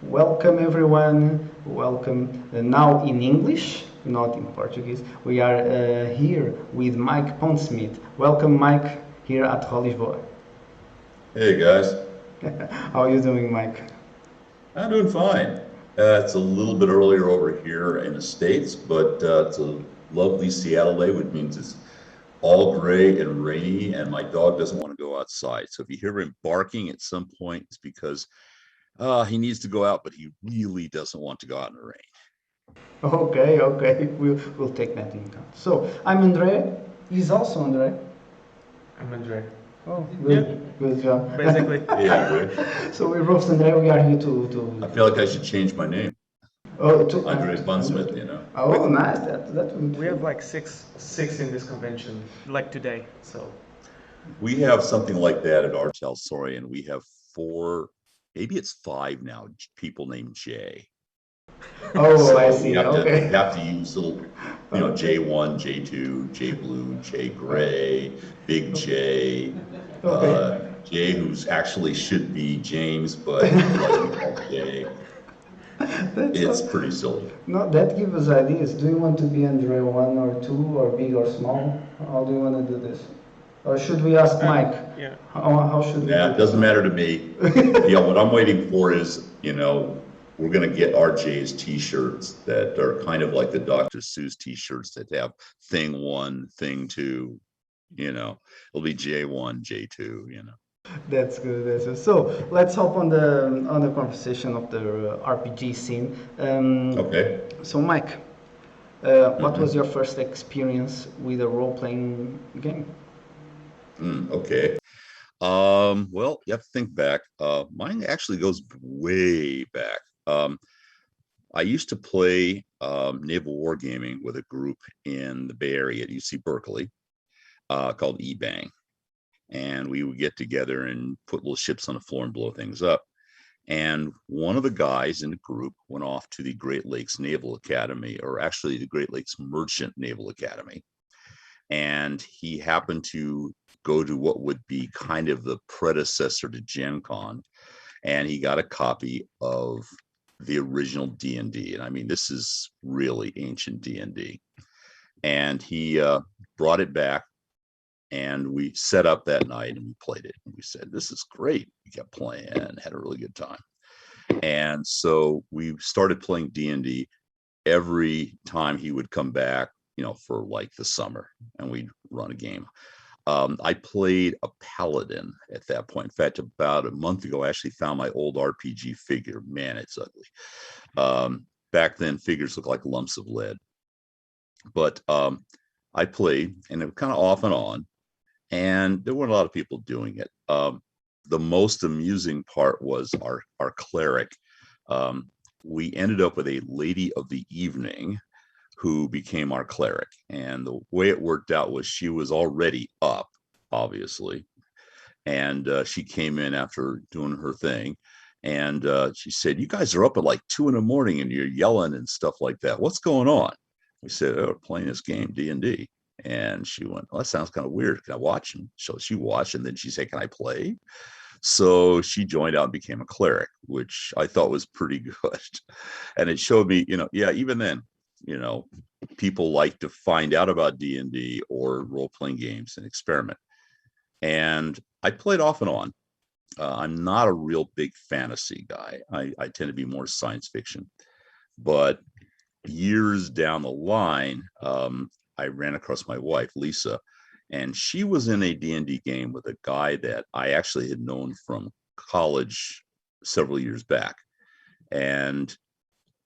Welcome everyone. Welcome now in English, not in Portuguese. We are here with Mike Pondsmith. Welcome, Mike, here at Rolisboa. Hey guys, How are you doing, Mike? I'm doing fine. It's a little bit earlier over here in the States, but it's a lovely Seattle day, which means it's all gray and rainy, and my dog doesn't want to go outside. So if you hear him barking at some point, it's because he needs to go out, but he really doesn't want to go out in the rain. Okay, okay. We'll take that into account. So I'm Andre. He's also Andre. I'm Andre. Oh, Yeah, good job. basically. Hey, Andre. So we're both Andre. We are here to I feel like I should change my name. oh to Andre Andre. Pondsmith, you know. Oh, nice. That would We have like six in this convention, like today. So We have something like that at our sorry, and we have four, maybe it's five now, people named Jay. Oh, I So we see. have to we Okay. have to use little, J1, J2, J blue, J gray, big J, Okay. J who's actually should be James, but we like to call J. That's It's all. pretty silly. No, that gives us ideas. Do you want to be under one or two, or big or small? How do you want to do this? Or should we ask Mike? yeah, How should we Yeah, do it doesn't this? matter to me. What I'm waiting for is, we're gonna get RJ's t-shirts that are kind of like the Dr. Seuss t-shirts that have thing one, thing two, it'll be J1, J2. That's good. That's good. So let's hop on the conversation of the RPG scene. Okay. So Mike, what was Mhm. your first experience with a role-playing game? Okay. Well, you have to think back. Mine actually goes way back. I used to play naval wargaming with a group in the Bay Area at UC Berkeley, called E-Bang. And we would get together and put little ships on the floor and blow things up. And one of the guys in the group went off to the Great Lakes Naval Academy, or actually the Great Lakes Merchant Naval Academy. And he happened to go to what would be kind of the predecessor to Gen Con, and he got a copy of the original D&D. And I mean, this is really ancient D&D. And he brought it back, and we set up that night and we played it. And we said, this is great. We kept playing and had a really good time. And so we started playing D&D every time he would come back, for like the summer, and we'd run a game. I played a paladin at that point. In fact, about a month ago, I actually found my old RPG figure. Man, it's ugly. Back then, figures looked like lumps of lead. But I played, and it was kind of off and on, and there weren't a lot of people doing it. The most amusing part was our cleric. We ended up with a lady of the evening who became our cleric. And the way it worked out was she was already up, obviously. And she came in after doing her thing. And she said, you guys are up at like 2 a.m. and you're yelling and stuff like that. What's going on? We said, oh, we're playing this game, D&D. And she went, well, that sounds kind of weird. Can I watch? And so she watched, and then she said, can I play? So she joined out and became a cleric, which I thought was pretty good. And it showed me, yeah, even then, you know, people like to find out about D&D or role-playing games and experiment. And I played off and on. I'm not a real big fantasy guy. I tend to be more science fiction. But years down the line, I ran across my wife, Lisa, and she was in a D&D game with a guy that I actually had known from college several years back. And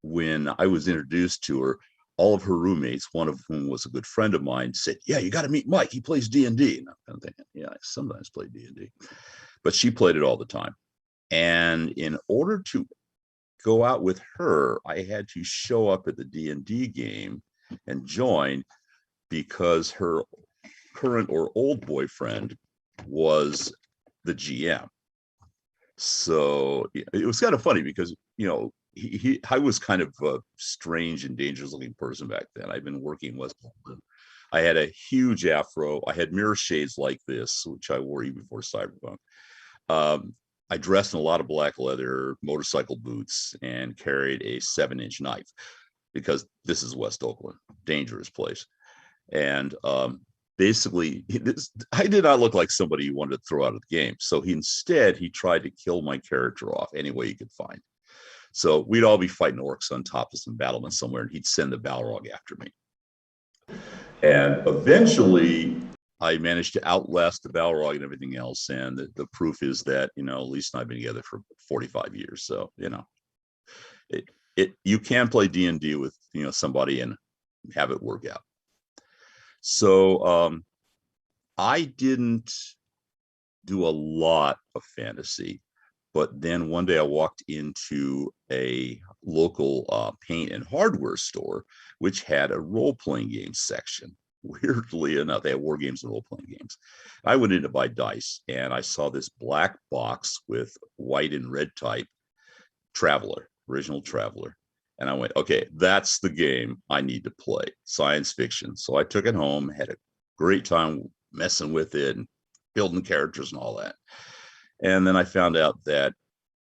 when I was introduced to her, all of her roommates, one of whom was a good friend of mine, said, yeah, you got to meet Mike. He plays D&D. And I'm kind of thinking, yeah, I sometimes play D&D. But she played it all the time. And in order to go out with her, I had to show up at the D&D game and join, because her current or old boyfriend was the GM. So it was kind of funny because, I was kind of a strange and dangerous looking person back then. I've been working with, I had a huge afro. I had mirror shades like this, which I wore even before Cyberpunk. Um, I dressed in a lot of black leather motorcycle boots and carried a 7-inch knife because this is West Oakland, dangerous place. And basically, I did not look like somebody you wanted to throw out of the game. So instead, he tried to kill my character off any way he could find. So we'd all be fighting orcs on top of some battlement somewhere, and he'd send the Balrog after me. And eventually, I managed to outlast the Balrog and everything else. And the proof is that, Lisa and I've been together for 45 years. So, you can play D&D with, somebody and have it work out. So I didn't do a lot of fantasy, but then one day I walked into a local paint and hardware store, which had a role-playing game section. Weirdly enough, they had war games and role-playing games. I went in to buy dice, and I saw this black box with white and red type Traveler, original Traveler. And I went, okay, that's the game I need to play, science fiction. So I took it home, had a great time messing with it and building characters and all that. And then I found out that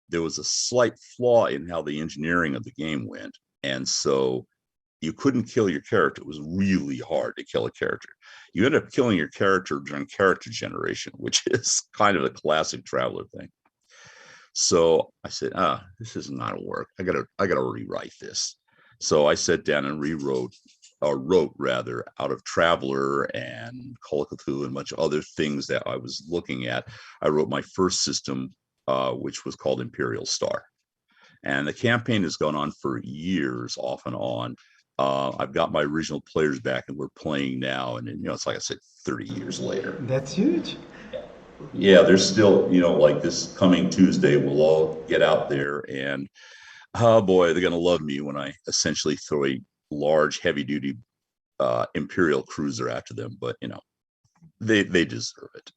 there was a slight flaw in how the engineering of the game went. And so you couldn't kill your character. It was really hard to kill a character. You end up killing your character during character generation, which is kind of a classic Traveler thing. So I said, this isn't gonna work. I gotta rewrite this. So I sat down and wrote out of Traveler and Call of Cthulhu and a bunch of other things that I was looking at. I wrote my first system, which was called Imperial Star. And the campaign has gone on for years, off and on. I've got my original players back and we're playing now. And it's like I said, 30 years later. That's huge. Yeah, there's still, like this coming Tuesday, we'll all get out there and, oh boy, they're going to love me when I essentially throw a large, heavy-duty Imperial cruiser after them. But, they deserve it.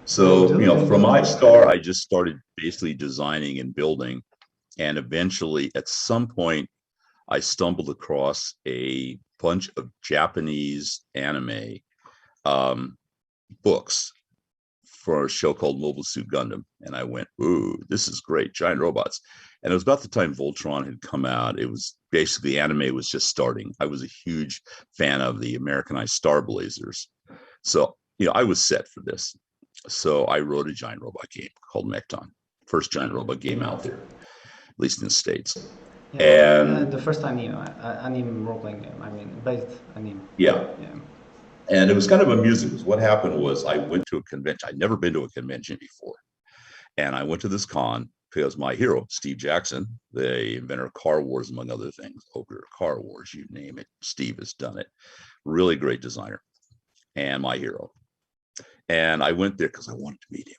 So, from my star, I just started basically designing and building. And eventually, at some point, I stumbled across a bunch of Japanese anime books for a show called Mobile Suit Gundam. And I went, ooh, this is great, giant robots. And it was about the time Voltron had come out. It was basically, anime was just starting. I was a huge fan of the Americanized Star Blazers. So, I was set for this. So I wrote a giant robot game called Mechton. First giant robot game out there, at least in the States. Yeah, and the first time, anime role-playing game, based anime. Yeah. And it was kind of amusing because what happened was I went to a convention. I'd never been to a convention before. And I went to this con because my hero, Steve Jackson, the inventor of Car Wars, among other things, Ogre, Car Wars, you name it, Steve has done it. Really great designer and my hero. And I went there because I wanted to meet him.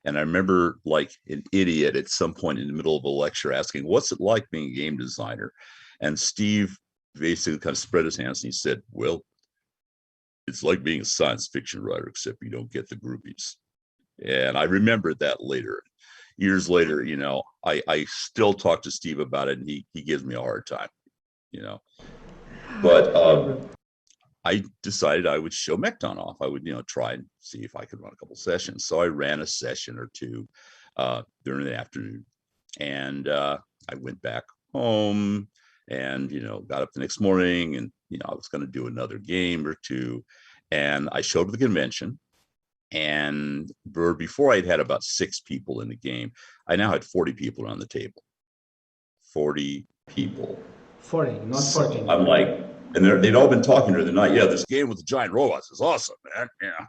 And I remember, like an idiot, at some point in the middle of a lecture asking, what's it like being a game designer? And Steve basically kind of spread his hands and he said, well, it's like being a science fiction writer, except you don't get the groupies. And I remembered that later. Years later, I still talk to Steve about it, and he gives me a hard time, But I decided I would show Mechton off. I would, try and see if I could run a couple sessions. So I ran a session or two during the afternoon. And I went back home and, got up the next morning and, I was going to do another game or two. And I showed up at the convention. And before I'd had about 6 people in the game, I now had 40 people around the table. 40 people. 40, not 14. So I'm like, and they'd all been talking during the night. Yeah, this game with the giant robots is awesome, man. Yeah.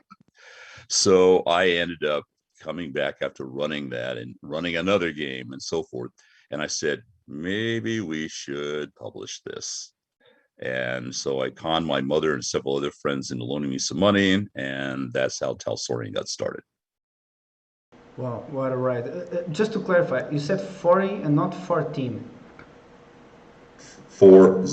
So I ended up coming back after running that and running another game and so forth. And I said, maybe we should publish this. And so I conned my mother and several other friends into loaning me some money. And that's how Talsorian got started. Wow, what a ride. Just to clarify, you said 40 and not 14. 40.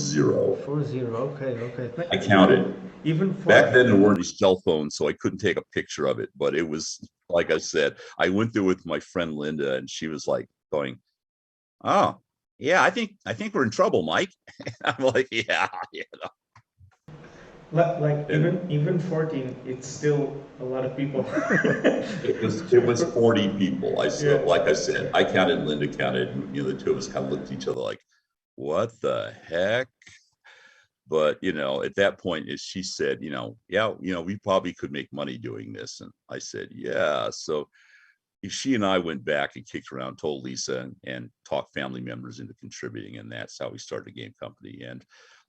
40, okay. I counted. Even back then there weren't any cell phones, so I couldn't take a picture of it. But it was, like I said, I went there with my friend Linda, and she was like going, "Oh, yeah, I think we're in trouble, Mike." I'm like, "Yeah." Like And even 14, it's still a lot of people. it was 40 people. Yeah. Like I said, I counted, Linda counted, and, the two of us kind of looked at each other like, what the heck? But, at that point, as she said, yeah, we probably could make money doing this. And I said, yeah. So she and I went back and kicked around, told Lisa, and talked family members into contributing. And that's how we started the game company. And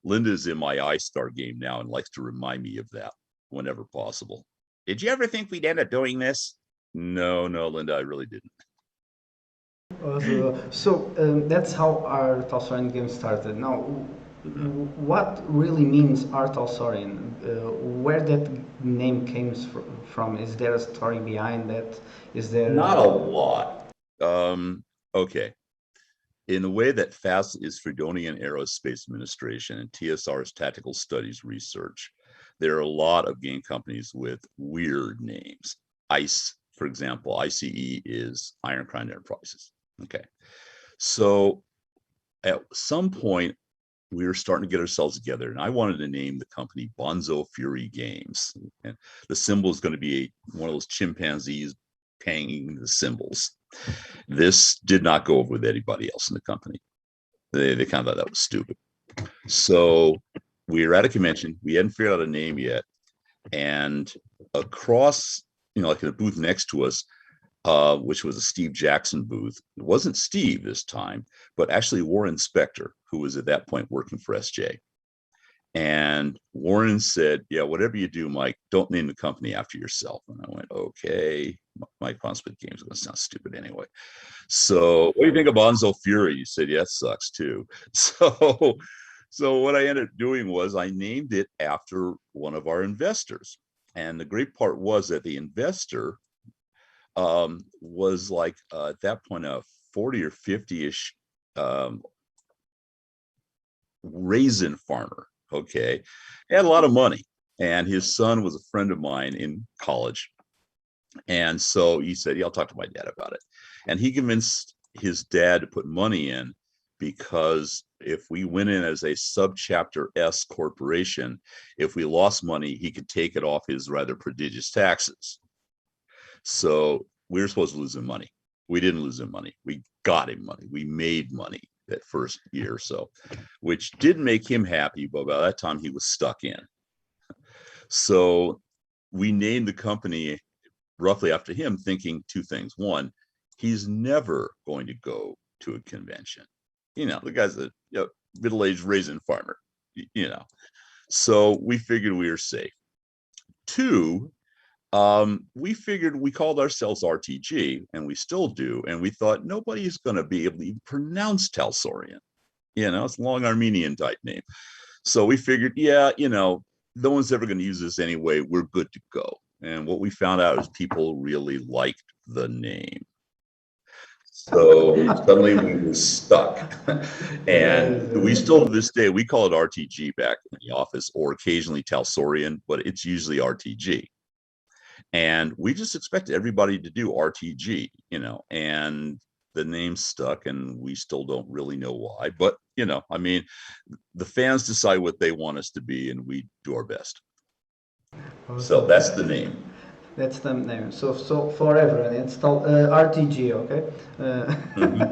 Linda's in my iStar game now and likes to remind me of that whenever possible. Did you ever think we'd end up doing this? No, Linda, I really didn't. So that's how our Talsorian game started. Now, Mhm. what really means Art Talsorian? Where that name came from? Is there a story behind that? Is there? Not a lot. Okay. In the way that FAST is Fredonia Aerospace Administration and TSR is Tactical Studies Research, there are a lot of game companies with weird names. ICE, for example, ICE is Iron Crown Enterprises. Okay. So at some point, we were starting to get ourselves together, and I wanted to name the company Bonzo Fury Games. And the symbol is going to be one of those chimpanzees panging the cymbals. This did not go over with anybody else in the company. They kind of thought that was stupid. So we were at a convention. We hadn't figured out a name yet. And across, like in a booth next to us, which was a Steve Jackson booth. It wasn't Steve this time, but actually Warren Spector, who was at that point working for SJ. And Warren said, yeah, whatever you do, Mike, don't name the company after yourself. And I went, okay. Mike Pondsmith Games is going to sound stupid anyway. So what do you think of Bonzo Fury? He said, yeah, it sucks too. So what I ended up doing was I named it after one of our investors. And the great part was that the investor was like at that point a 40 or 50-ish raisin farmer. Okay. He had a lot of money. And his son was a friend of mine in college. And so he said, yeah, I'll talk to my dad about it. And he convinced his dad to put money in because if we went in as a subchapter S corporation, if we lost money, he could take it off his rather prodigious taxes. So we were supposed to lose him money. We didn't lose him money. We got him money. We made money that first year or so, which didn't make him happy, but by that time he was stuck in. So we named the company roughly after him, thinking two things. One, he's never going to go to a convention. The guy's a middle-aged raisin farmer, So we figured we were safe. Two, we figured we called ourselves RTG, and we still do, and we thought nobody's going to be able to even pronounce Talsorian. It's a long Armenian type name. So we figured, yeah, no one's ever going to use this anyway. We're good to go. And what we found out is people really liked the name. So suddenly we were stuck. And we still, to this day, we call it RTG back in the office, or occasionally Talsorian, but it's usually RTG. And we just expected everybody to do RTG, and the name stuck, and we still don't really know why. But, the fans decide what they want us to be, and we do our best. So that's the name. That's the name. So forever, and it's called RTG. Okay.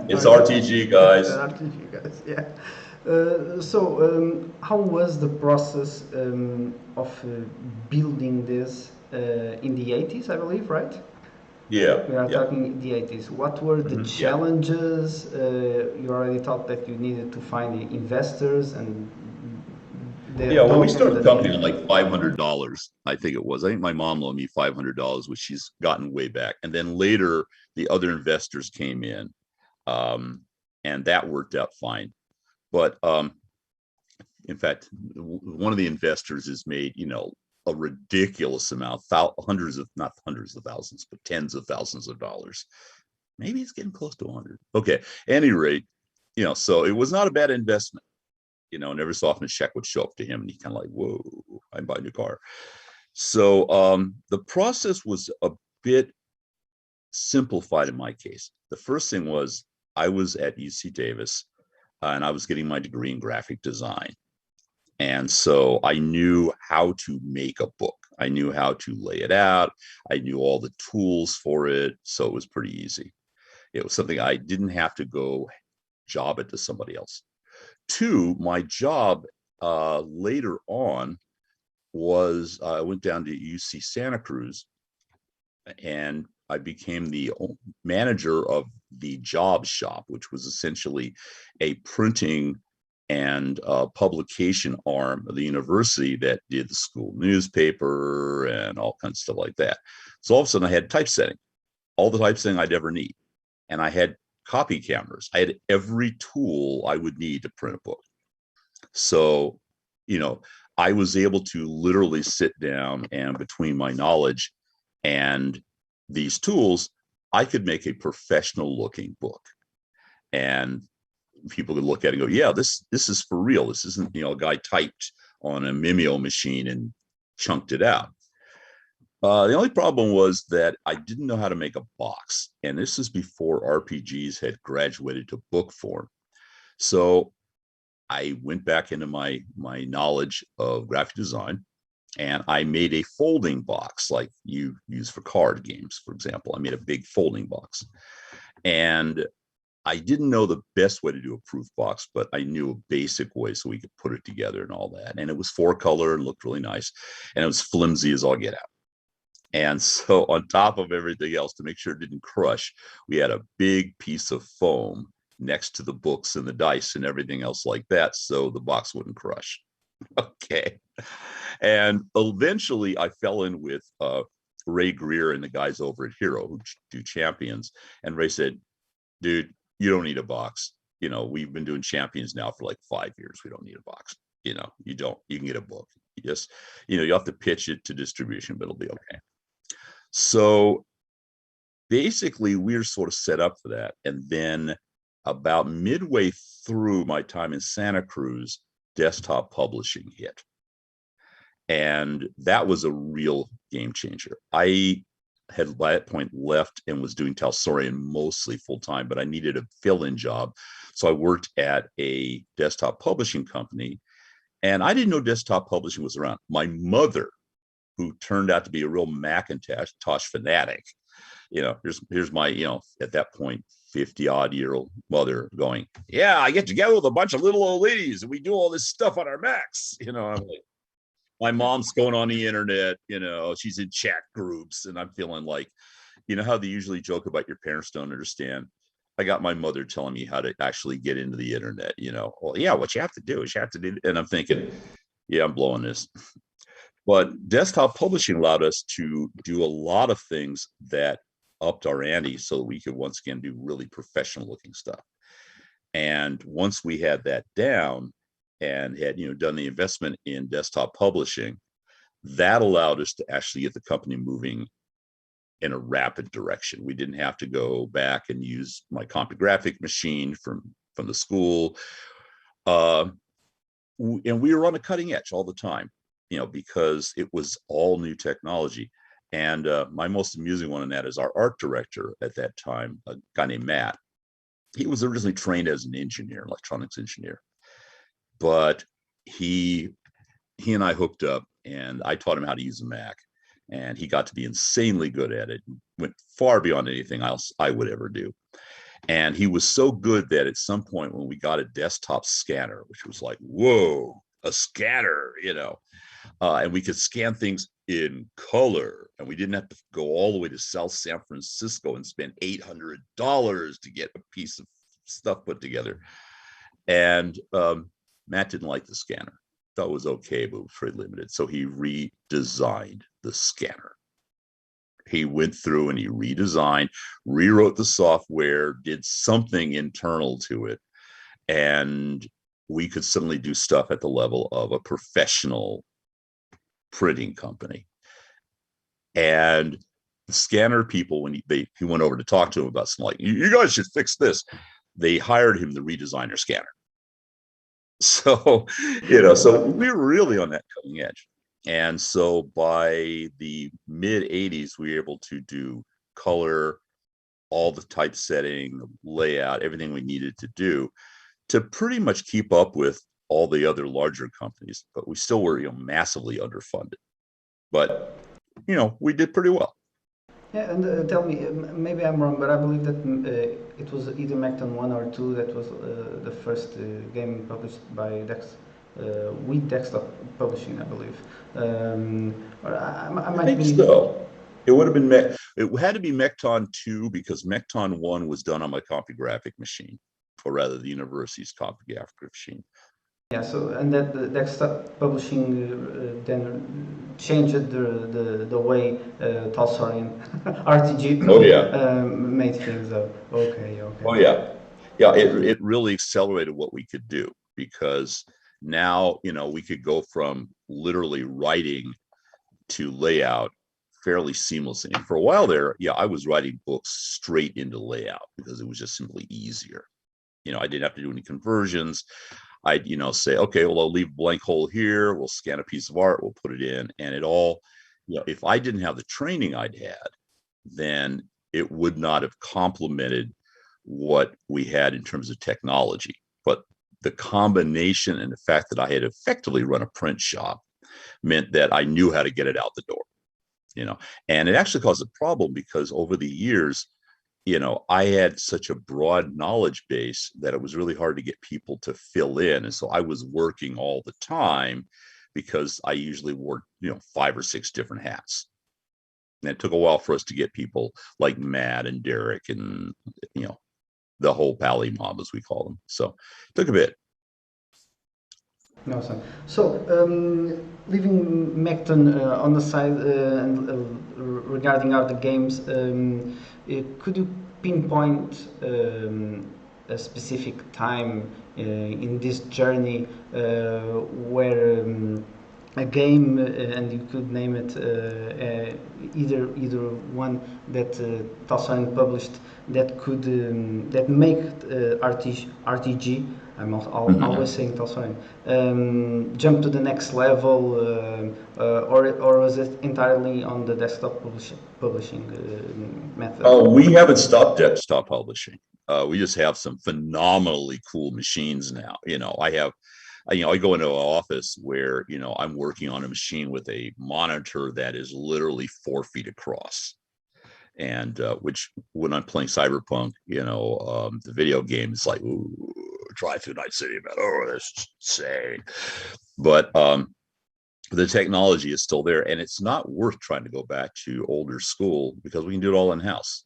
It's RTG, guys. RTG, guys. Yeah. How was the process of building this in the 80s, I believe, right? Yeah. We are talking the 80s. What were the challenges? You already talked that you needed to find the investors and well, we started the company on like $500. I think it was. I think my mom loaned me $500, which she's gotten way back. And then later, the other investors came in, and that worked out fine. But in fact, one of the investors has made, a ridiculous amount, not hundreds of thousands, but tens of thousands of dollars. Maybe it's getting close to 100. Okay. At any rate, so it was not a bad investment. And every so often a check would show up to him, and he kind of like, whoa, I'm buying a new car. So the process was a bit simplified in my case. The first thing was I was at UC Davis, and I was getting my degree in graphic design. And so I knew how to make a book. I knew how to lay it out. I knew all the tools for it. So it was pretty easy. It was something I didn't have to go job it to somebody else. Two, my job later on was I went down to UC Santa Cruz and I became the manager of the job shop, which was essentially a printing and publication arm of the university that did the school newspaper and all kinds of stuff like that. So all of a sudden I had typesetting, all the typesetting I'd ever need. And I had copy cameras. I had every tool I would need to print a book. So, I was able to literally sit down and between my knowledge and these tools, I could make a professional looking book. And people could look at it and go, yeah, this is for real. This isn't, a guy typed on a Mimeo machine and chunked it out. The only problem was that I didn't know how to make a box. And this is before RPGs had graduated to book form. So I went back into my knowledge of graphic design and I made a folding box like you use for card games, for example. I made a big folding box. And I didn't know the best way to do a proof box, but I knew a basic way so we could put it together and all that. And it was 4-color and looked really nice. And it was flimsy as all get out. And so on top of everything else, to make sure it didn't crush, we had a big piece of foam next to the books and the dice and everything else like that, so the box wouldn't crush. Okay. And eventually I fell in with Ray Greer and the guys over at Hero who do Champions. And Ray said, dude, you don't need a box. We've been doing Champions now for like 5 years. We don't need a box. You don't. You can get a book. You just, you have to pitch it to distribution, but it'll be okay. So basically, we're sort of set up for that. And then about midway through my time in Santa Cruz, desktop publishing hit. And that was a real game changer. I had by that point left and was doing Talsorian mostly full time, but I needed a fill-in job. So I worked at a desktop publishing company, and I didn't know desktop publishing was around. My mother, who turned out to be a real Macintosh fanatic, here's my, at that point, 50-odd-year-old mother going, yeah, I get together with a bunch of little old ladies and we do all this stuff on our Macs. I'm like, my mom's going on the internet, she's in chat groups, and I'm feeling like, how they usually joke about your parents don't understand. I got my mother telling me how to actually get into the internet, well, yeah, what you have to do is you have to do, and I'm thinking, yeah, I'm blowing this. But desktop publishing allowed us to do a lot of things that upped our ante so that we could once again do really professional looking stuff. And once we had that down and had done the investment in desktop publishing, that allowed us to actually get the company moving in a rapid direction. We didn't have to go back and use my CompuGraphic machine from the school. And we were on the cutting edge all the time, because it was all new technology. And my most amusing one in that is our art director at that time, a guy named Matt. He was originally trained as an engineer, electronics engineer, but he and I hooked up, and I taught him how to use a Mac, and he got to be insanely good at it, went far beyond anything else I would ever do. And he was so good that at some point when we got a desktop scanner, which was like, whoa, a scanner, and we could scan things in color, and we didn't have to go all the way to South San Francisco and spend $800 to get a piece of stuff put together. And Matt didn't like the scanner. Thought it was okay, but it was pretty limited. So he redesigned the scanner. He went through and he redesigned, rewrote the software, did something internal to it, and we could suddenly do stuff at the level of a professional printing company. And the scanner people, when he went over to talk to him about something like, you guys should fix this, they hired him to redesign their scanner. So, so we were really on that cutting edge. And so by the mid 80s, we were able to do color, all the typesetting, layout, everything we needed to do to pretty much keep up with all the other larger companies, but we still were, massively underfunded. But, we did pretty well. Yeah, and tell me, maybe I'm wrong, but I believe that it was either Macton 1 or 2 that was the first game published by with Desktop Publishing, I believe. Or I I might think be. so. It would have been it had to be Mecton 2 because Mecton 1 was done on my CompuGraphic machine, or rather the university's CompuGraphic machine. Yeah, so and that the Desktop Publishing then changed the way Talsorian RPG Oh yeah. made things up. Okay, okay. Oh yeah. Yeah, it really accelerated what we could do because now, we could go from literally writing to layout fairly seamlessly. And for a while there, yeah, I was writing books straight into layout because it was just simply easier. I didn't have to do any conversions. I'd, say, okay, well, I'll leave a blank hole here. We'll scan a piece of art. We'll put it in. And it all, if I didn't have the training I'd had, then it would not have complemented what we had in terms of technology. But the combination and the fact that I had effectively run a print shop meant that I knew how to get it out the door, and it actually caused a problem because over the years, I had such a broad knowledge base that it was really hard to get people to fill in. And so I was working all the time because I usually wore, 5 or 6 different hats. And it took a while for us to get people like Matt and Derek and, the whole pally mob, as we call them. So it took a bit. Awesome. So, leaving Macton on the side and regarding other games, could you pinpoint a specific time in this journey where a game, and you could name it either one that Talsorian published that could that make RTG. I'm always saying Talsorian. Jump to the next level, or was it entirely on the desktop publishing method? Oh, we haven't stopped desktop publishing. We just have some phenomenally cool machines now. I go into an office where, I'm working on a machine with a monitor that is literally 4 feet across. And which when I'm playing Cyberpunk, the video game is like, ooh, Drive Through Night City, man. Oh, that's insane. But the technology is still there, and it's not worth trying to go back to older school because we can do it all in house.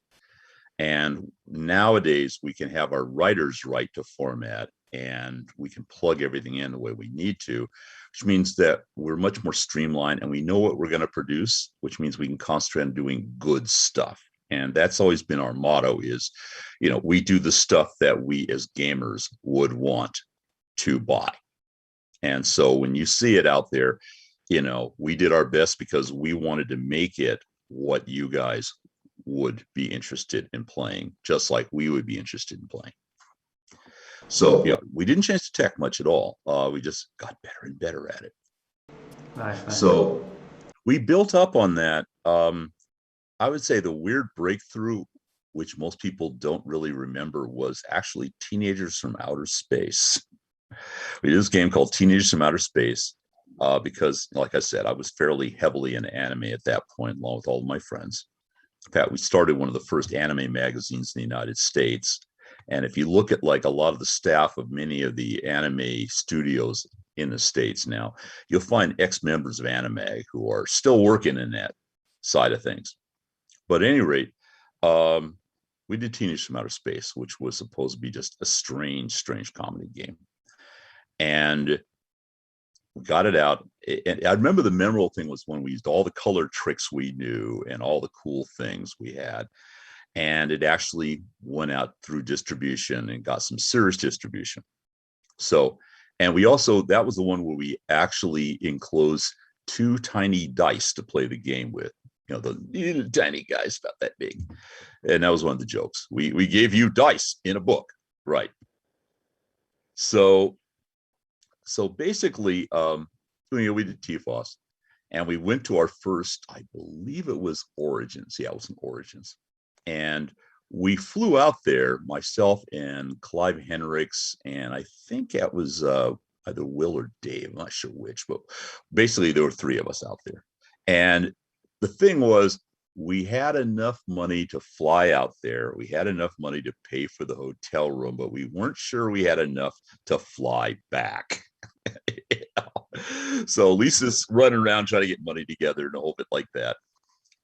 And nowadays we can have our writers write to format and we can plug everything in the way we need to, which means that we're much more streamlined and we know what we're going to produce, which means we can concentrate on doing good stuff. And that's always been our motto is, we do the stuff that we as gamers would want to buy. And so when you see it out there, we did our best because we wanted to make it what you guys would be interested in playing, just like we would be interested in playing. So we didn't change the tech much at all. We just got better and better at it. Nice. So we built up on that. I would say the weird breakthrough, which most people don't really remember, was actually Teenagers from Outer Space. We did this game called Teenagers from Outer Space because, like I said, I was fairly heavily into anime at that point, along with all of my friends. In fact, we started one of the first anime magazines in the United States. And if you look at like a lot of the staff of many of the anime studios in the States now, you'll find ex-members of anime who are still working in that side of things. But at any rate, we did Teenage from Outer Space, which was supposed to be just a strange comedy game. And we got it out. And I remember the memorable thing was when we used all the color tricks we knew and all the cool things we had. And it actually went out through distribution and got some serious distribution. So, and we also, that was the one where we actually enclosed 2 tiny dice to play the game with. The little tiny guys about that big. And that was one of the jokes. We gave you dice in a book, right? So basically, we did TFOS, and we went to our first, I believe it was Origins. Yeah, it was an Origins. And we flew out there, myself and Clive Henricks, and I think that was either Will or Dave, I'm not sure which, but basically there were three of us out there. And the thing was, we had enough money to fly out there. We had enough money to pay for the hotel room, but we weren't sure we had enough to fly back. You know? So Lisa's running around trying to get money together and a whole bit like that.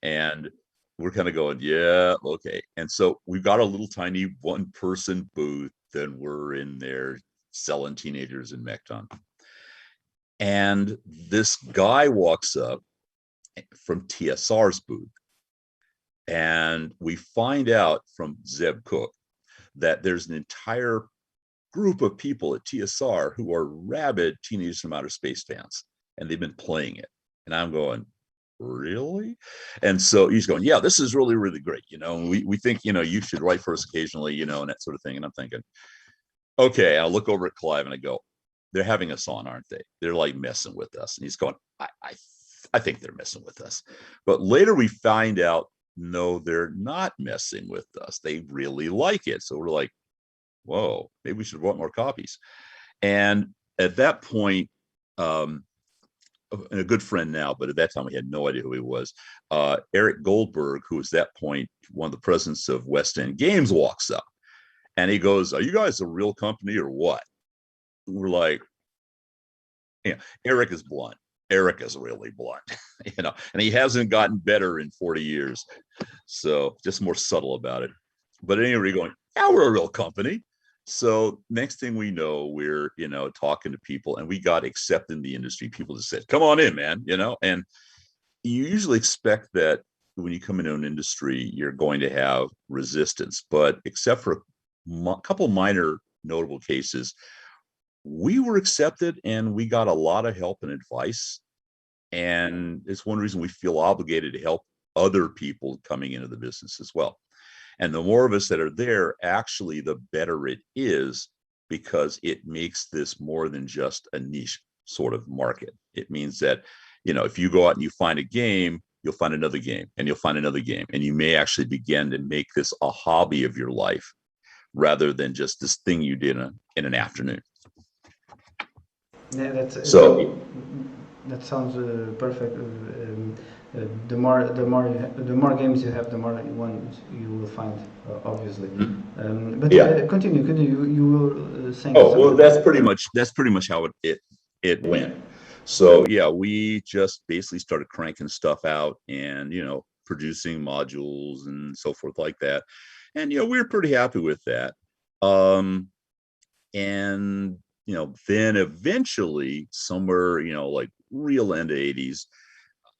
And we're kind of going, yeah, okay. And so we've got a little tiny one-person booth, and we're in there selling teenagers in Mekton. And this guy walks up from TSR's booth. And we find out from Zeb Cook that there's an entire group of people at TSR who are rabid Teenagers from Outer Space fans, and they've been playing it. And I'm going, really? And so he's going, yeah, this is really, really great. You know, and we think, you know, you should write for us occasionally, you know, and that sort of thing. And I'm thinking, okay, I'll look over at Clive and I go, they're having us on, aren't they? They're like messing with us. And he's going, I think they're messing with us. But later we find out, no, they're not messing with us. They really like it. So we're like, whoa, maybe we should want more copies. And at that point, a good friend now, but at that time we had no idea who he was. Eric Goldberg, who was at that point one of the presidents of West End Games, walks up and he goes, are you guys a real company or what? We're like, yeah, Eric is blunt. Eric is really blunt, you know, and he hasn't gotten better in 40 years. So just more subtle about it. But anyway, going, yeah, we're a real company. So next thing we know, we're, you know, talking to people, and we got accepted in the industry. People just said, come on in, man, you know, and you usually expect that when you come into an industry, you're going to have resistance, but except for a couple minor notable cases, we were accepted and we got a lot of help and advice. And it's one reason we feel obligated to help other people coming into the business as well. And the more of us that are there, actually, the better it is, because it makes this more than just a niche sort of market. It means that, you know, if you go out and you find a game, you'll find another game and you'll find another game. And you may actually begin to make this a hobby of your life rather than just this thing you did in an afternoon. Yeah, So that sounds perfect. The more games you have, the more ones you will find, obviously. But yeah. Continue. You were saying. Oh, well, that's pretty much how it went. So yeah, we just basically started cranking stuff out and, you know, producing modules and so forth like that. And, you know, we were pretty happy with that. And, you know, then eventually somewhere, you know, like real end of 80s,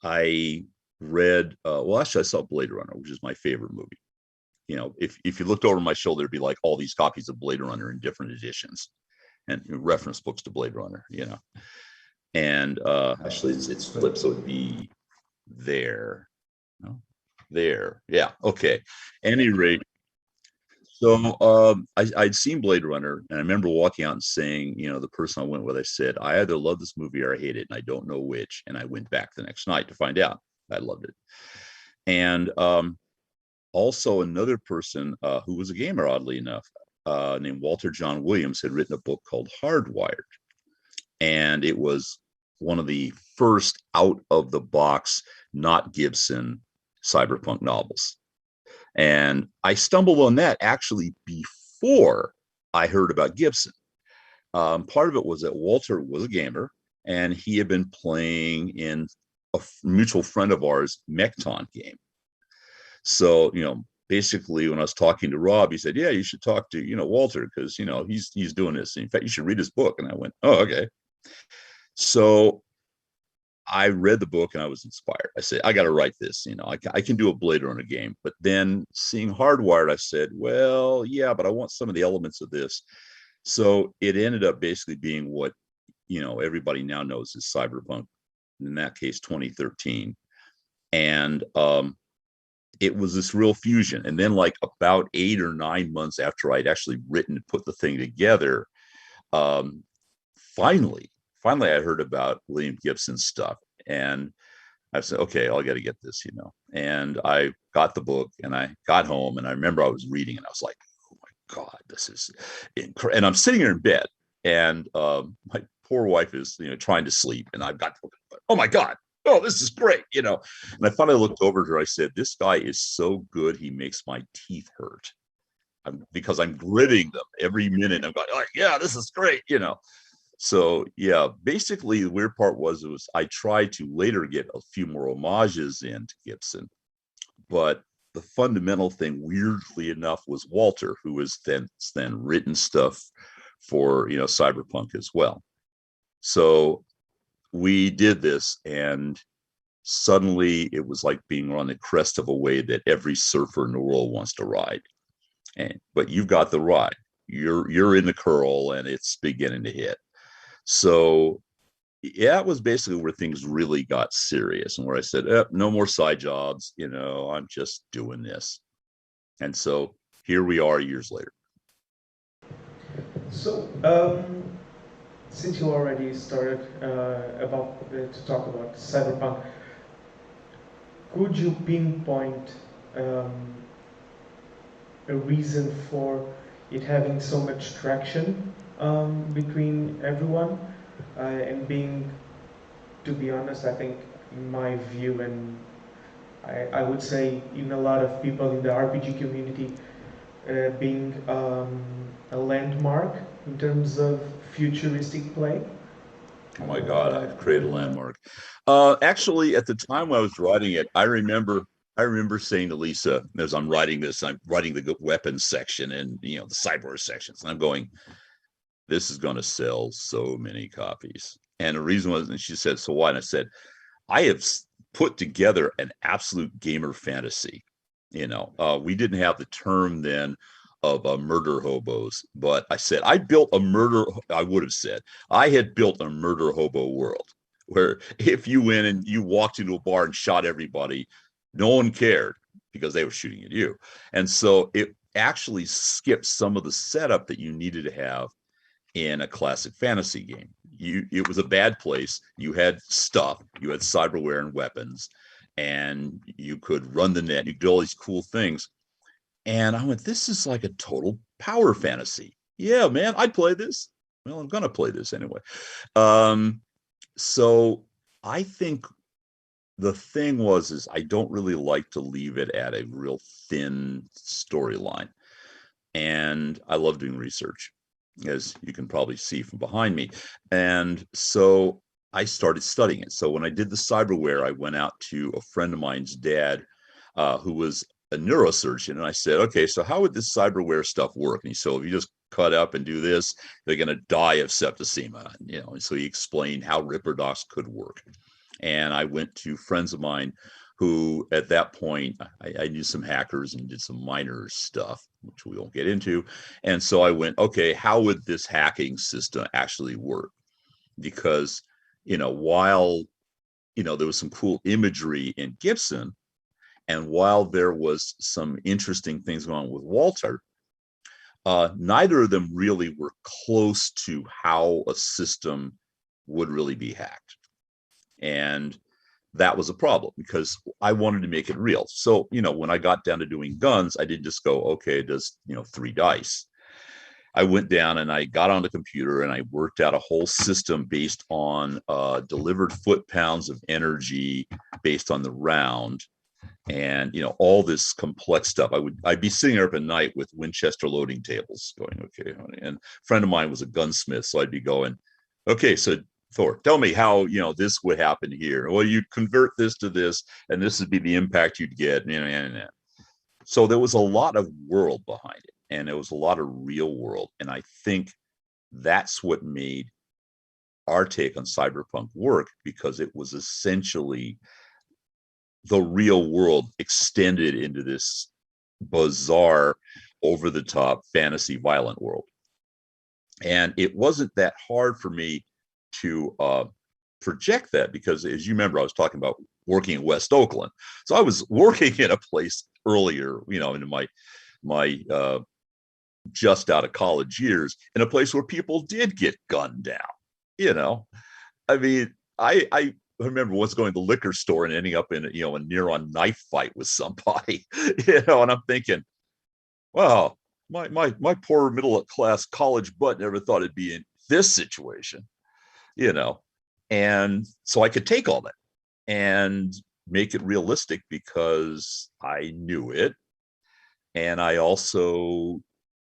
I read, well, actually I saw Blade Runner, which is my favorite movie. You know, if you looked over my shoulder, it'd be like all these copies of Blade Runner in different editions and reference books to Blade Runner, you know. And actually it's flipped, so it'd be there. No, there. Yeah, okay. Any rate, so I'd seen Blade Runner, and I remember walking out and saying, you know, the person I went with, I said, I either love this movie or I hate it, and I don't know which. And I went back the next night to find out I loved it. And also another person who was a gamer, oddly enough, named Walter John Williams, had written a book called Hardwired. And it was one of the first out of the box, not Gibson cyberpunk novels. And I stumbled on that actually before I heard about Gibson. Part of it was that Walter was a gamer, and he had been playing in a mutual friend of ours, Mekton game. So, you know, basically when I was talking to Rob, he said, yeah, you should talk to, you know, Walter, because, you know, he's doing this. In fact, you should read his book. And I went, oh, okay. So I read the book and I was inspired. I said, I got to write this, you know, I can do a Blade Runner game. But then seeing Hardwired, I said, well, yeah, but I want some of the elements of this. So it ended up basically being what, you know, everybody now knows is Cyberpunk, in that case, 2013. And it was this real fusion. And then like about 8 or 9 months after I'd actually written and put the thing together, finally I heard about William Gibson's stuff, and I said, okay, I got to get this, you know. And I got the book and I got home, and I remember I was reading and I was like, oh my God, this is incredible. And I'm sitting here in bed, and my poor wife is, trying to sleep, and I've got, oh my God, oh, this is great, And I finally looked over at her. I said, this guy is so good, he makes my teeth hurt. Because I'm gritting them every minute. I'm going, like, yeah, this is great. So yeah, basically the weird part was I tried to later get a few more homages into Gibson, but the fundamental thing, weirdly enough, was Walter, who has then written stuff for Cyberpunk as well. So we did this, and suddenly it was like being on the crest of a wave that every surfer in the world wants to ride. But you've got the ride. You're in the curl, and it's beginning to hit. So yeah, it was basically where things really got serious, and where I said, no more side jobs. I'm just doing this. And so here we are years later. So, since you already started to talk about Cyberpunk, could you pinpoint a reason for it having so much traction between everyone and being, to be honest, I think in my view, and I would say in a lot of people in the RPG community, being a landmark in terms of futuristic play? Oh my God, I've created a landmark. Actually, at the time I was writing it, I remember saying to Lisa, as I'm writing this, I'm writing the weapons section and the cyber sections, and I'm going, this is going to sell so many copies. And the reason was, and she said, so why? And I said, I have put together an absolute gamer fantasy. We didn't have the term then of murder hobos, but I said, I would have said, I had built a murder hobo world where if you went and you walked into a bar and shot everybody, no one cared because they were shooting at you. And so it actually skipped some of the setup that you needed to have in a classic fantasy game. It was a bad place. You had stuff, you had cyberware and weapons, and you could run the net, you could do all these cool things. And I went, this is like a total power fantasy. Yeah, man, I'd play this. Well, I'm gonna play this anyway. So I think the thing is I don't really like to leave it at a real thin storyline. And I love doing research, as you can probably see from behind me. And so I started studying it. So when I did the cyberware, I went out to a friend of mine's dad, who was a neurosurgeon. And I said, okay, so how would this cyberware stuff work? And he said, if you just cut up and do this, they're going to die of septicemia. And so he explained how Ripperdocs could work. And I went to friends of mine who at that point, I knew some hackers and did some minor stuff, which we won't get into. And so I went, okay, how would this hacking system actually work? Because, while, there was some cool imagery in Gibson, and while there was some interesting things going on with Walter, neither of them really were close to how a system would really be hacked. And that was a problem because I wanted to make it real. So, when I got down to doing guns, I didn't just go, okay, does, 3 dice. I went down and I got on the computer and I worked out a whole system based on delivered foot-pounds of energy based on the round. And, all this complex stuff. I'd be sitting there up at night with Winchester loading tables going, okay, honey. And a friend of mine was a gunsmith. So I'd be going, okay, so Thor, tell me how, this would happen here. Well, you'd convert this to this, and this would be the impact you'd get. So there was a lot of world behind it, and there was a lot of real world. And I think that's what made our take on cyberpunk work, because it was essentially the real world extended into this bizarre, over-the-top fantasy violent world. And it wasn't that hard for me to project that, because as you remember, I was talking about working in West Oakland. So I was working in a place earlier, in my just out of college years, in a place where people did get gunned down. I mean, I remember once going to the liquor store and ending up in a near-on knife fight with somebody, and I'm thinking, wow, my poor middle class college butt never thought it'd be in this situation. you know, and so I could take all that and make it realistic because I knew it. And I also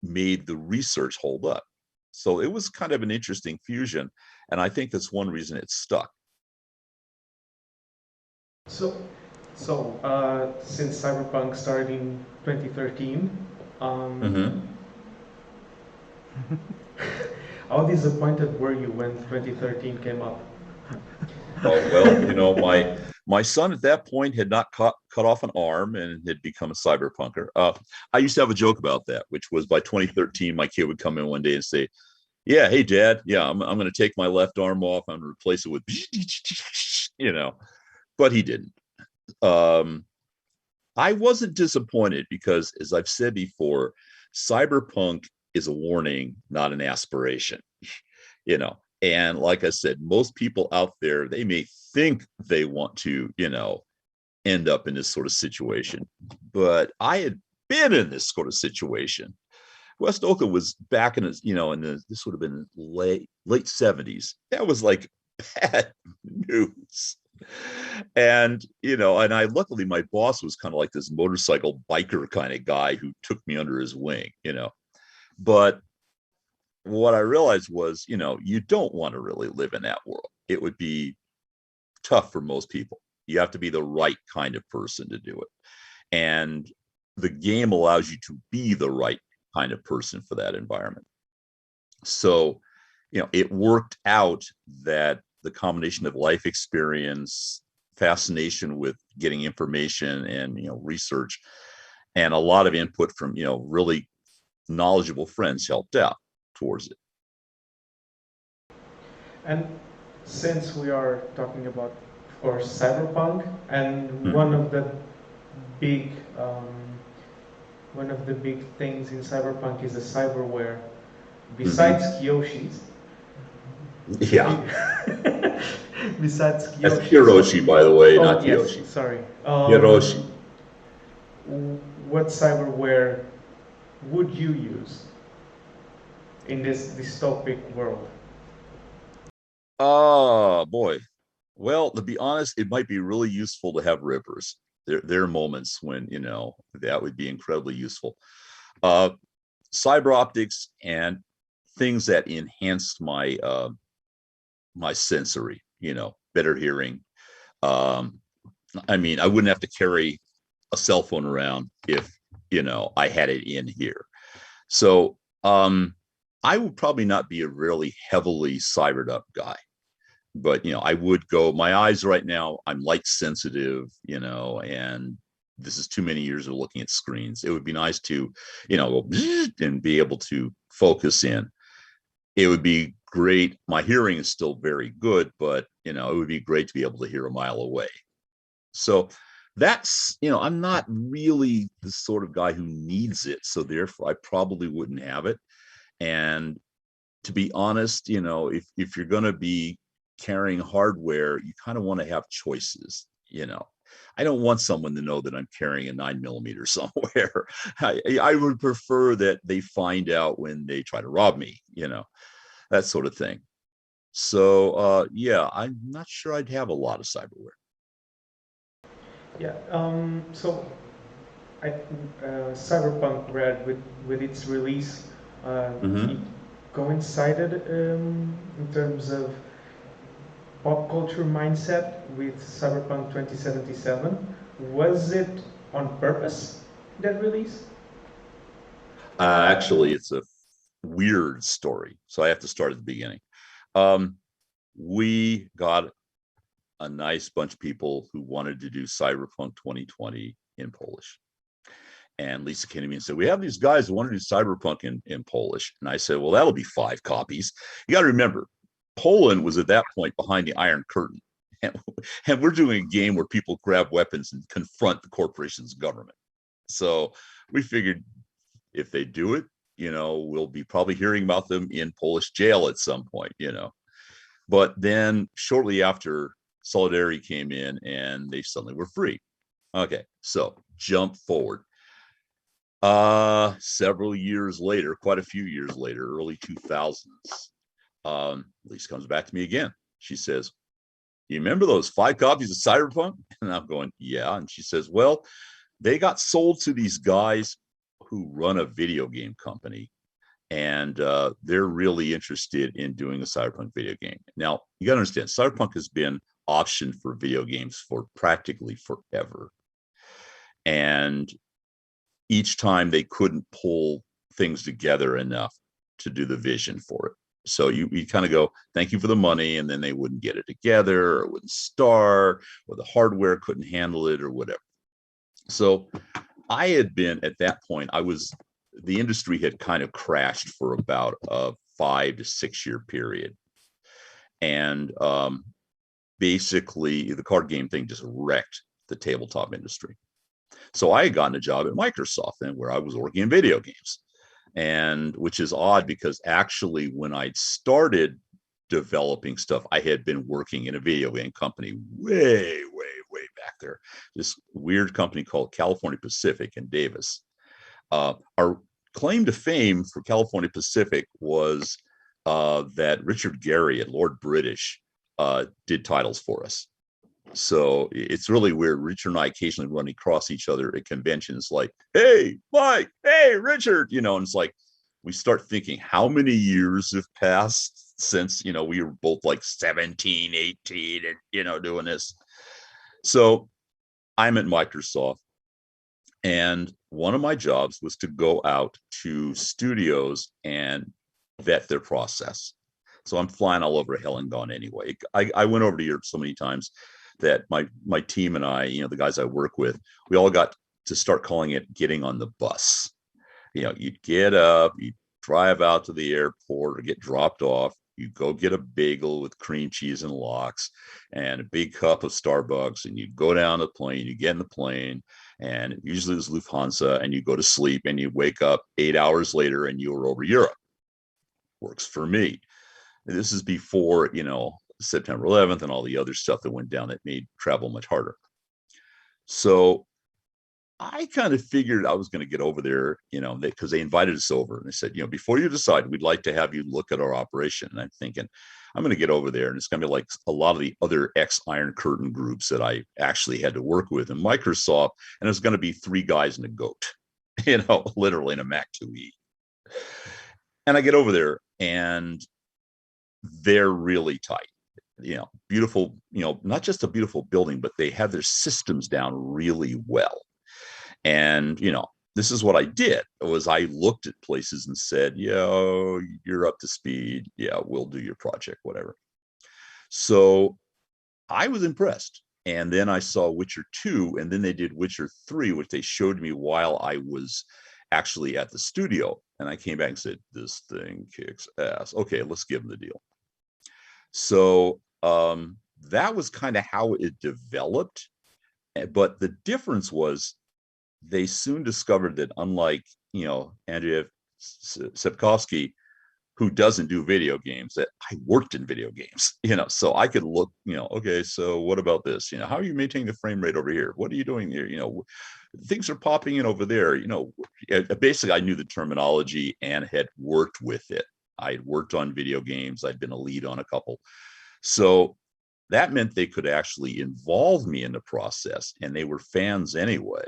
made the research hold up. So it was kind of an interesting fusion. And I think that's one reason it stuck. So, since Cyberpunk started in 2013, Mm-hmm. how disappointed were you when 2013 came up? Oh, well, my son at that point had not cut off an arm and had become a cyberpunker. I used to have a joke about that, which was by 2013, my kid would come in one day and say, "Yeah, hey, Dad, yeah, I'm going to take my left arm off. I'm going to replace it with," but he didn't. Um, I wasn't disappointed because, as I've said before, cyberpunk is a warning, not an aspiration. And like I said, most people out there, they may think they want to, end up in this sort of situation, but I had been in this sort of situation. West Oka was back in his, this would have been late 70s. That was like bad news. And I luckily my boss was kind of like this motorcycle biker kind of guy who took me under his wing. But what I realized was, you don't want to really live in that world. It would be tough for most people. You have to be the right kind of person to do it. And the game allows you to be the right kind of person for that environment. So, it worked out that the combination of life experience, fascination with getting information and, research, and a lot of input from, really knowledgeable friends helped out towards it. And since we are talking about, of course, cyberpunk, and big one of the big things in cyberpunk is the cyberware. Besides Kyoshi's, Yeah. besides That's Kyoshi's, Hiroshi, by the way, not yes, Kyoshi. sorry. Hiroshi. What cyberware would you use in this dystopic world? Oh boy. Well, to be honest, it might be really useful to have rippers. There are moments when, that would be incredibly useful. Cyber optics and things that enhanced my sensory, better hearing. I mean, I wouldn't have to carry a cell phone around if, I had it in here. So I would probably not be a really heavily cybered up guy. But I would go, my eyes right now, I'm light sensitive, and this is too many years of looking at screens. It would be nice to, go and be able to focus in. It would be great. My hearing is still very good, but it would be great to be able to hear a mile away. So that's, I'm not really the sort of guy who needs it. So therefore I probably wouldn't have it. And to be honest, if you're going to be carrying hardware, you kind of want to have choices. I don't want someone to know that I'm carrying a 9mm somewhere. I would prefer that they find out when they try to rob me, that sort of thing. So yeah, I'm not sure I'd have a lot of cyberware. Yeah. So Cyberpunk Red, with its release, it coincided in terms of pop culture mindset with Cyberpunk 2077. Was it on purpose, that release? Actually, it's a weird story, so I have to start at the beginning. We got a nice bunch of people who wanted to do Cyberpunk 2020 in Polish. And Lisa came to me and said, "We have these guys who want to do Cyberpunk in Polish." And I said, "Well, that'll be 5 copies. You got to remember, Poland was at that point behind the Iron Curtain. And we're doing a game where people grab weapons and confront the corporation's government. So we figured if they do it, we'll be probably hearing about them in Polish jail at some point, But then shortly after, Solidarity came in and they suddenly were free. Okay, so jump forward. Several years later, quite a few years later, early 2000s, Lisa comes back to me again. She says, you remember those 5 copies of Cyberpunk? And I'm going, yeah. And she says, well, they got sold to these guys who run a video game company. And they're really interested in doing a Cyberpunk video game. Now, you got to understand, Cyberpunk has been optioned for video games for practically forever. And each time they couldn't pull things together enough to do the vision for it. So you kind of go, thank you for the money, and then they wouldn't get it together, or it wouldn't start, or the hardware couldn't handle it, or whatever. So I had been, at that point, the industry had kind of crashed for about a 5 to 6 year period. And basically the card game thing just wrecked the tabletop industry. So I had gotten a job at Microsoft then, where I was working in video games. And which is odd, because actually when I'd started developing stuff, I had been working in a video game company way back there. This weird company called California Pacific in Davis. Our claim to fame for California Pacific was that Richard Gary at Lord British did titles for us. So it's really weird. Richard and I occasionally run across each other at conventions, like, hey, Mike, hey, Richard, and it's like, we start thinking, how many years have passed since, we were both like 17, 18 and, doing this. So I'm at Microsoft, and one of my jobs was to go out to studios and vet their process. So I'm flying all over hell and gone anyway. I went over to Europe so many times that my team and I, the guys I work with, we all got to start calling it getting on the bus. You'd get up, you'd drive out to the airport or get dropped off. You go get a bagel with cream cheese and lox and a big cup of Starbucks, and you go down the plane, you get in the plane, and usually it's Lufthansa, and you go to sleep, and you wake up 8 hours later and you're over Europe. Works for me. This is before, September 11th and all the other stuff that went down that made travel much harder. So I kind of figured I was going to get over there, because they invited us over, and they said, before you decide, we'd like to have you look at our operation. And I'm thinking, I'm going to get over there, and it's going to be like a lot of the other ex-Iron Curtain groups that I actually had to work with in Microsoft, and it's going to be 3 guys and a goat, literally in a Mac 2E. And I get over there, and they're really tight. Beautiful, not just a beautiful building, but they have their systems down really well. And, this is what I did, was I looked at places and said, you're up to speed. Yeah, we'll do your project, whatever. So I was impressed. And then I saw Witcher 2, and then they did Witcher 3, which they showed me while I was actually at the studio. And I came back and said, this thing kicks ass. Okay, let's give them the deal. So that was kind of how it developed. But the difference was, they soon discovered that, unlike, Andrzej Sapkowski, who doesn't do video games, that I worked in video games, so I could look, okay, so what about this? How are you maintaining the frame rate over here? What are you doing there? Things are popping in over there. Basically, I knew the terminology and had worked with it. I had worked on video games. I'd been a lead on a couple. So that meant they could actually involve me in the process, and they were fans anyway.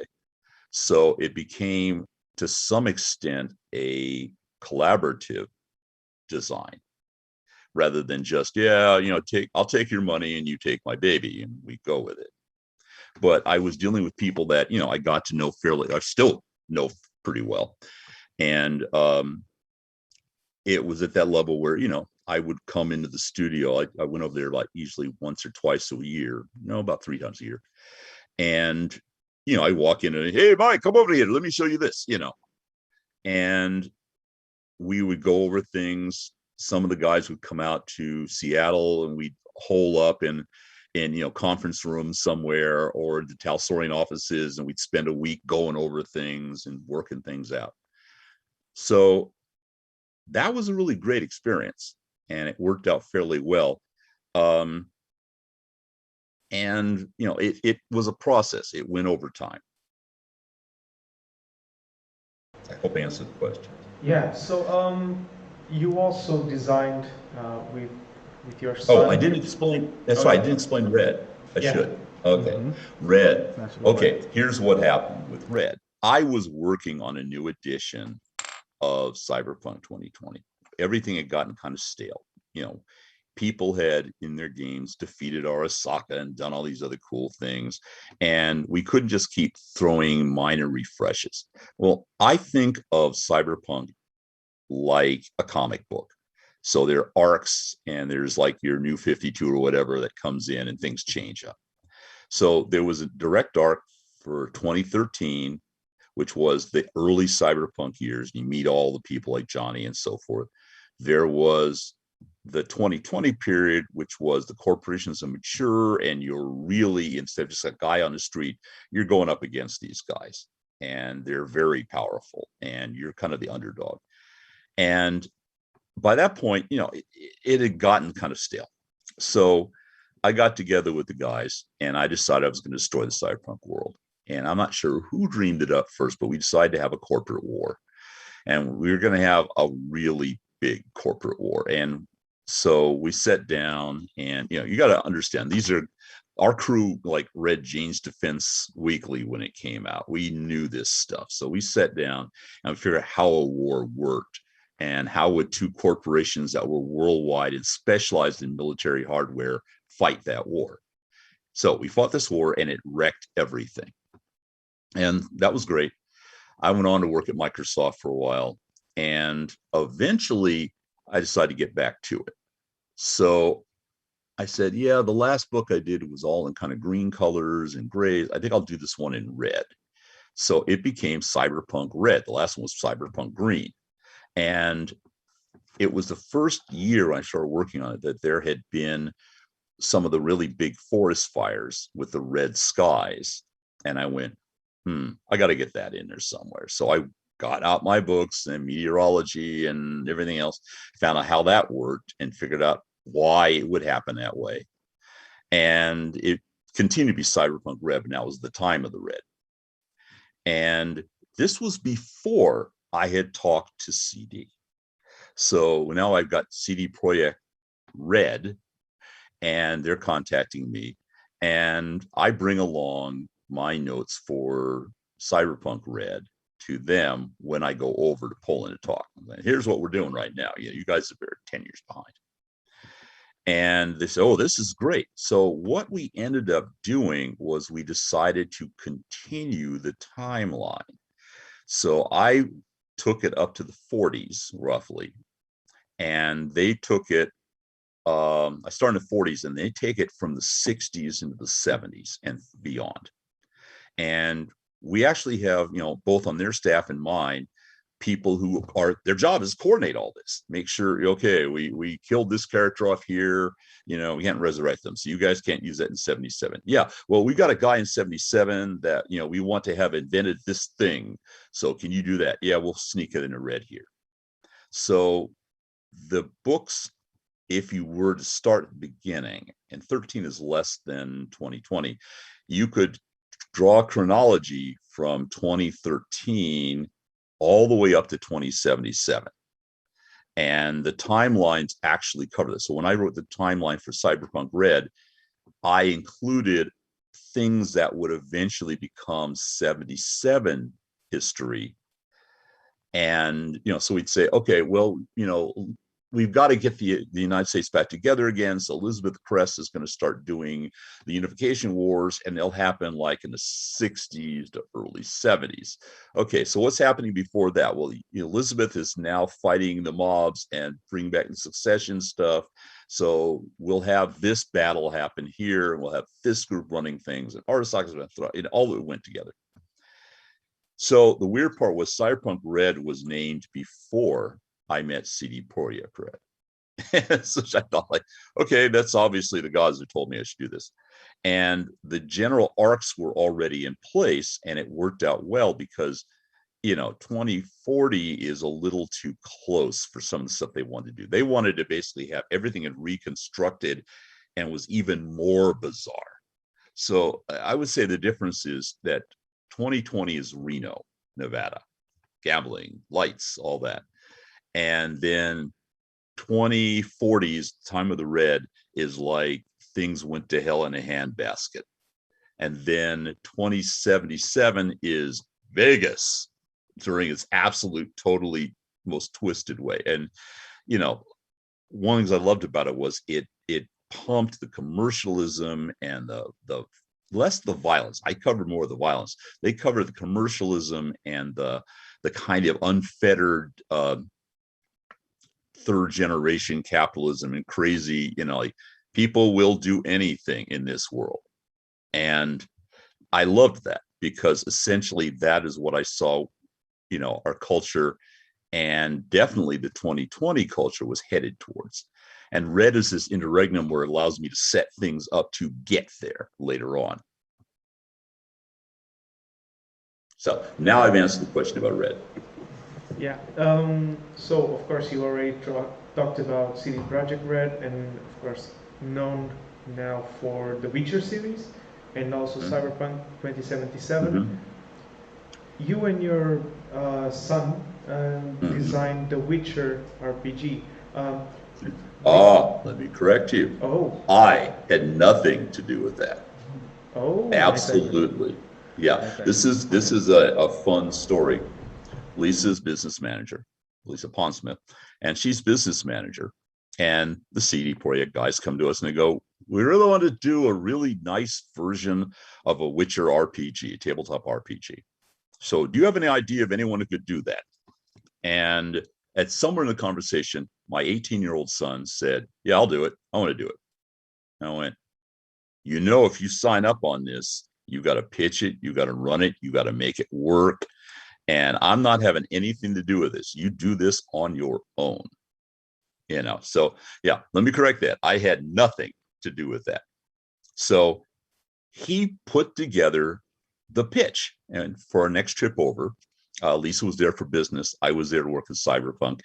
So it became, to some extent, a collaborative design, rather than just, I'll take your money and you take my baby and we go with it. But I was dealing with people that, I got to know I still know pretty well. And it was at that level where, I would come into the studio. I went over there like usually once or twice a year, about 3 times a year. And I walk in and, hey, Mike, come over here. Let me show you this, and we would go over things. Some of the guys would come out to Seattle, and we'd hole up in conference rooms somewhere, or the Talsorian offices, and we'd spend a week going over things and working things out. So that was a really great experience, and it worked out fairly well. And, it was a process. It went over time. I hope I answered the question. Yeah. So you also designed with your Oh, son. I didn't explain. That's Oh, right. I yeah. didn't explain Red. I Yeah. should. Okay. Mm-hmm. Red. That's Okay. right. Here's what happened with Red. I was working on a new edition of Cyberpunk 2020. Everything had gotten kind of stale. You know, people had in their games defeated Arasaka and done all these other cool things, and we couldn't just keep throwing minor refreshes. Well, I think of Cyberpunk like a comic book. So there are arcs, and there's like your new 52 or whatever that comes in, and things change up. So there was a direct arc for 2013, which was the early cyberpunk years. You meet all the people like Johnny and so forth. There was the 2020 period, which was the corporations are mature, and you're really, instead of just a guy on the street, you're going up against these guys, and they're very powerful, and you're kind of the underdog. And by that point, you know, it had gotten kind of stale. So I got together with the guys, and I decided I was going to destroy the cyberpunk world. And I'm not sure who dreamed it up first, but we decided to have a corporate war. And we were going to have a really big corporate war. And so we sat down, and, you know, you got to understand, these are our crew, like read Jane's Defense Weekly when it came out. We knew this stuff. So we sat down and figured out how a war worked, and how would two corporations that were worldwide and specialized in military hardware fight that war. So we fought this war, and it wrecked everything. And that was great. I went on to work at Microsoft for a while, and eventually I decided to get back to it. So I said, yeah, the last book I did was all in kind of green colors and grays. I think I'll do this one in red. So it became Cyberpunk Red. The last one was Cyberpunk Green. And it was the first year when I started working on it that there had been some of the really big forest fires with the red skies. And I went, I got to get that in there somewhere. So I got out my books and meteorology and everything else, found out how that worked, and figured out why it would happen that way. And it continued to be Cyberpunk Red, but now it was the time of the red. And this was before I had talked to CD. So now I've got CD Projekt Red, and they're contacting me, and I bring along my notes for Cyberpunk Red to them when I go over to Poland to talk. Here's what we're doing right now. You guys are 10 years behind. And they said, oh, this is great. So what we ended up doing was we decided to continue the timeline. So I took it up to the 40s roughly, and they took it, I started in the 40s, and they take it from the 60s into the 70s and beyond. And we actually have, you know, both on their staff and mine, people who are, their job is coordinate all this, make sure, okay, we killed this character off here, you know, we can't resurrect them, so you guys can't use that in 77. Yeah, well, we got a guy in 77 that, you know, we want to have invented this thing, so can you do that? Yeah, we'll sneak it in a red here. So the books, if you were to start at the beginning, and 13 is less than 2020, you could draw a chronology from 2013 all the way up to 2077. And the timelines actually cover this. So when I wrote the timeline for Cyberpunk Red, I included things that would eventually become 77 history. And, you know, so we'd say, okay, well, you know, we've got to get the United States back together again. So Elizabeth Crest is going to start doing the unification wars, and they'll happen like in the 60s to early 70s. Okay, so what's happening before that? Well, Elizabeth is now fighting the mobs and bring back the succession stuff. So we'll have this battle happen here, and we'll have this group running things, and Arasaka's going to throw it, all of it went together. So the weird part was Cyberpunk Red was named before I met CD Projekt Red. So I thought, like, okay, that's obviously the gods who told me I should do this. And the general arcs were already in place, and it worked out well because, you know, 2040 is a little too close for some of the stuff they wanted to do. They wanted to basically have everything reconstructed and was even more bizarre. So I would say the difference is that 2020 is Reno, Nevada, gambling, lights, all that. And then 2040s, time of the red, is like things went to hell in a handbasket. And then 2077 is Vegas during its absolute, totally most twisted way. And, you know, one of the things I loved about it was it pumped the commercialism and the less the violence. I covered more of the violence. They covered the commercialism and the kind of unfettered third generation capitalism and crazy, you know, like people will do anything in this world. And I loved that because essentially that is what I saw, you know, our culture and definitely the 2020 culture was headed towards. And red is this interregnum where it allows me to set things up to get there later on. So now I've answered the question about red. Yeah. So of course you already talked about CD Projekt Red, and of course known now for the Witcher series, and also Cyberpunk 2077. You and your son designed the Witcher RPG. Let me correct you. Oh. I had nothing to do with that. Oh. Absolutely. Yeah. Okay. This is a fun story. Lisa's business manager, Lisa Pondsmith, and she's business manager. And the CD Projekt guys come to us and they go, we really want to do a really nice version of a Witcher RPG, a tabletop RPG. So do you have any idea of anyone who could do that? And at somewhere in the conversation, my 18-year-old son said, yeah, I'll do it. I want to do it. And I went, you know, if you sign up on this, you got to pitch it, you got to run it, you got to make it work. And I'm not having anything to do with this. You do this on your own. You know, so yeah, let me correct that. I had nothing to do with that. So he put together the pitch. And for our next trip over, Lisa was there for business. I was there to work with Cyberpunk.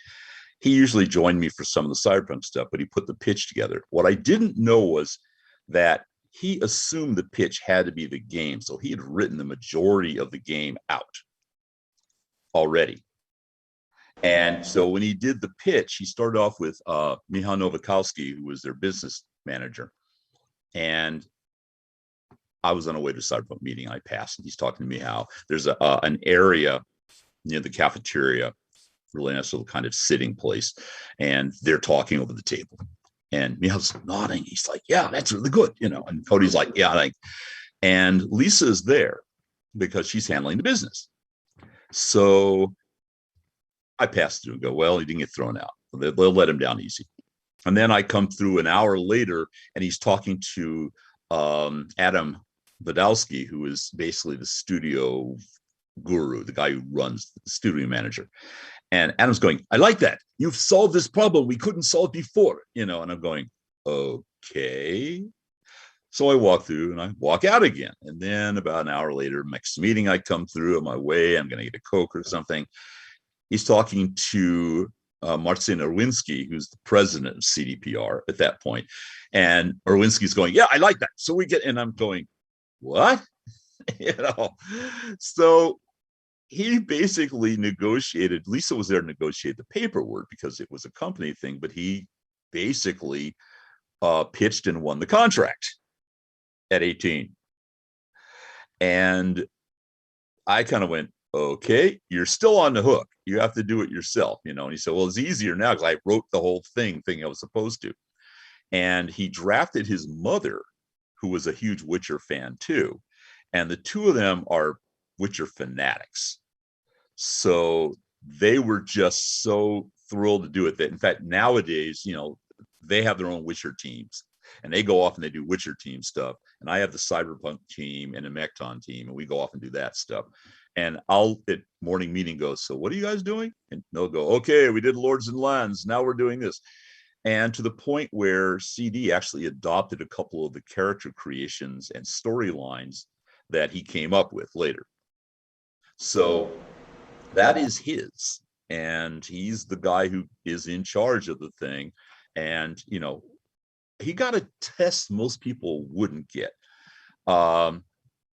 He usually joined me for some of the Cyberpunk stuff, but he put the pitch together. What I didn't know was that he assumed the pitch had to be the game. So he had written the majority of the game out already. And so when he did the pitch, he started off with Michał Nowakowski, who was their business manager. And I was on a way to a Cyberpunk meeting. I passed and he's talking to me how there's an area near the cafeteria, really nice little kind of sitting place. And they're talking over the table. And Michal's nodding. He's like, yeah, that's really good. You know, and Cody's like, yeah. And Lisa's there because she's handling the business. So I passed through and go, well, he didn't get thrown out. They'll let him down easy. And then I come through an hour later and he's talking to Adam Badowski, who is basically the studio guru, the guy who runs the studio manager. And Adam's going, I like that. You've solved this problem we couldn't solve before, you know, and I'm going, okay. So I walk through and I walk out again. And then about an hour later, next meeting, I come through on my way. I'm going to get a Coke or something. He's talking to Marcin Erwinski, who's the president of CDPR at that point. And Erwinski's going, yeah, I like that. So we get, and I'm going, what? You know, so he basically negotiated, Lisa was there to negotiate the paperwork because it was a company thing, but he basically pitched and won the contract at 18. And I kind of went, okay, you're still on the hook. You have to do it yourself, you know. And he said, well, it's easier now because I wrote the whole thing I was supposed to. And he drafted his mother, who was a huge Witcher fan too. And the two of them are Witcher fanatics. So they were just so thrilled to do it that, in fact, nowadays, you know, they have their own Witcher teams and they go off and they do Witcher team stuff. And I have the Cyberpunk team and a Mechton team, and we go off and do that stuff. And I'll at morning meeting go, so what are you guys doing? And they'll go, okay, we did Lords and Lands. Now we're doing this. And to the point where CD actually adopted a couple of the character creations and storylines that he came up with later. So that is his. And he's the guy who is in charge of the thing. And, you know, he got a test most people wouldn't get.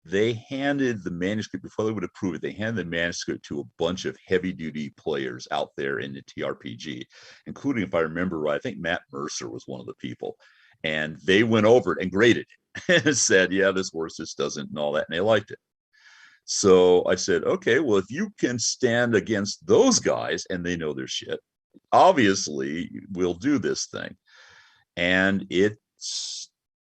they handed the manuscript, before they would approve it, they handed the manuscript to a bunch of heavy-duty players out there in the TRPG, including, if I remember right, I think Matt Mercer was one of the people. And they went over it and graded it and said, yeah, this works, this doesn't, and all that, and they liked it. So I said, okay, well, if you can stand against those guys and they know their shit, obviously we'll do this thing. And it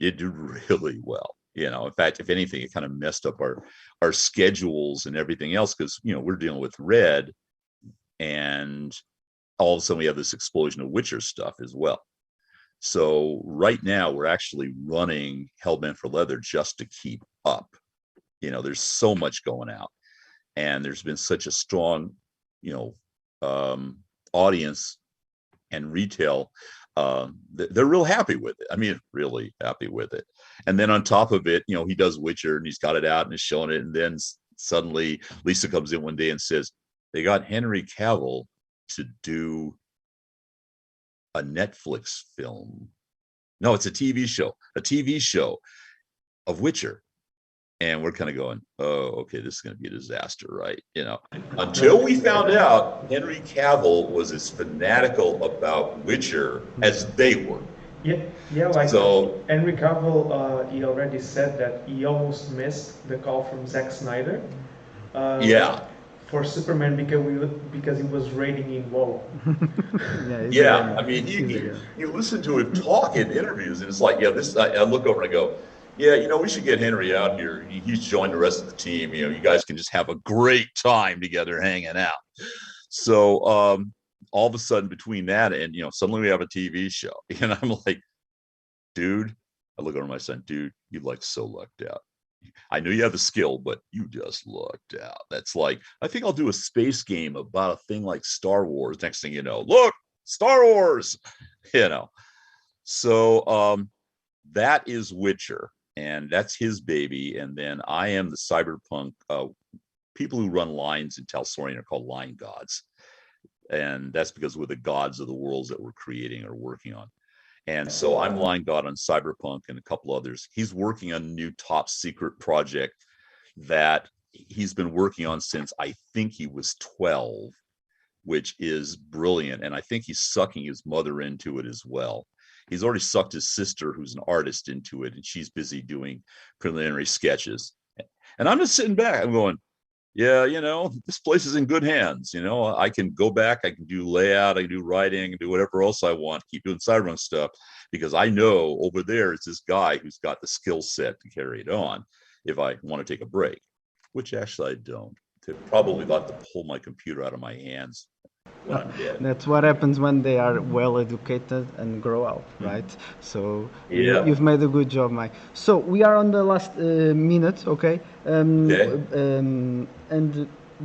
did really well. You know, in fact, if anything, it kind of messed up our schedules and everything else, because, you know, we're dealing with Red, and all of a sudden we have this explosion of Witcher stuff as well. So right now we're actually running Hellbent for Leather just to keep up. You know, there's so much going out, and there's been such a strong, you know, audience and retail. They're real happy with it. I mean, really happy with it. And then on top of it, you know, he does Witcher and he's got it out and is showing it. And then suddenly Lisa comes in one day and says, they got Henry Cavill to do a Netflix film. No, it's a TV show of Witcher. And we're kind of going, oh, okay, this is going to be a disaster, right? You know, until we found out Henry Cavill was as fanatical about Witcher as they were. Yeah, like so, Henry Cavill, he already said that he almost missed the call from Zack Snyder. For Superman because he was raiding in WoW. I mean, you listen to him talk in interviews, and it's like, yeah, this. I look over and I go, yeah, you know, we should get Henry out here. He's joined the rest of the team. You know, you guys can just have a great time together hanging out. So all of a sudden, between that and, you know, suddenly we have a TV show, and I'm like, dude, I look over my son, dude, you like so lucked out. I know you have the skill, but you just lucked out. That's like, I think I'll do a space game about a thing like Star Wars. Next thing you know, look, Star Wars, you know. So that is Witcher, and that's his baby. And then I am the cyberpunk. People who run lines in Talsorian are called line gods. And that's because we're the gods of the worlds that we're creating or working on. And so I'm line god on Cyberpunk and a couple others. He's working on a new top secret project that he's been working on since I think he was 12, which is brilliant. And I think he's sucking his mother into it as well. He's already sucked his sister, who's an artist, into it, and she's busy doing preliminary sketches. And I'm just sitting back. I'm going, yeah, you know, this place is in good hands. You know, I can go back, I can do layout, I can do writing, I can do whatever else I want, keep doing Cyberpunk stuff, because I know over there it's this guy who's got the skill set to carry it on if I want to take a break, which actually I don't. They'd probably like to pull my computer out of my hands when I'm dead. That's what happens when they are well educated and grow up, right? So yeah, you've made a good job, Mike. So we are on the last minute, okay? And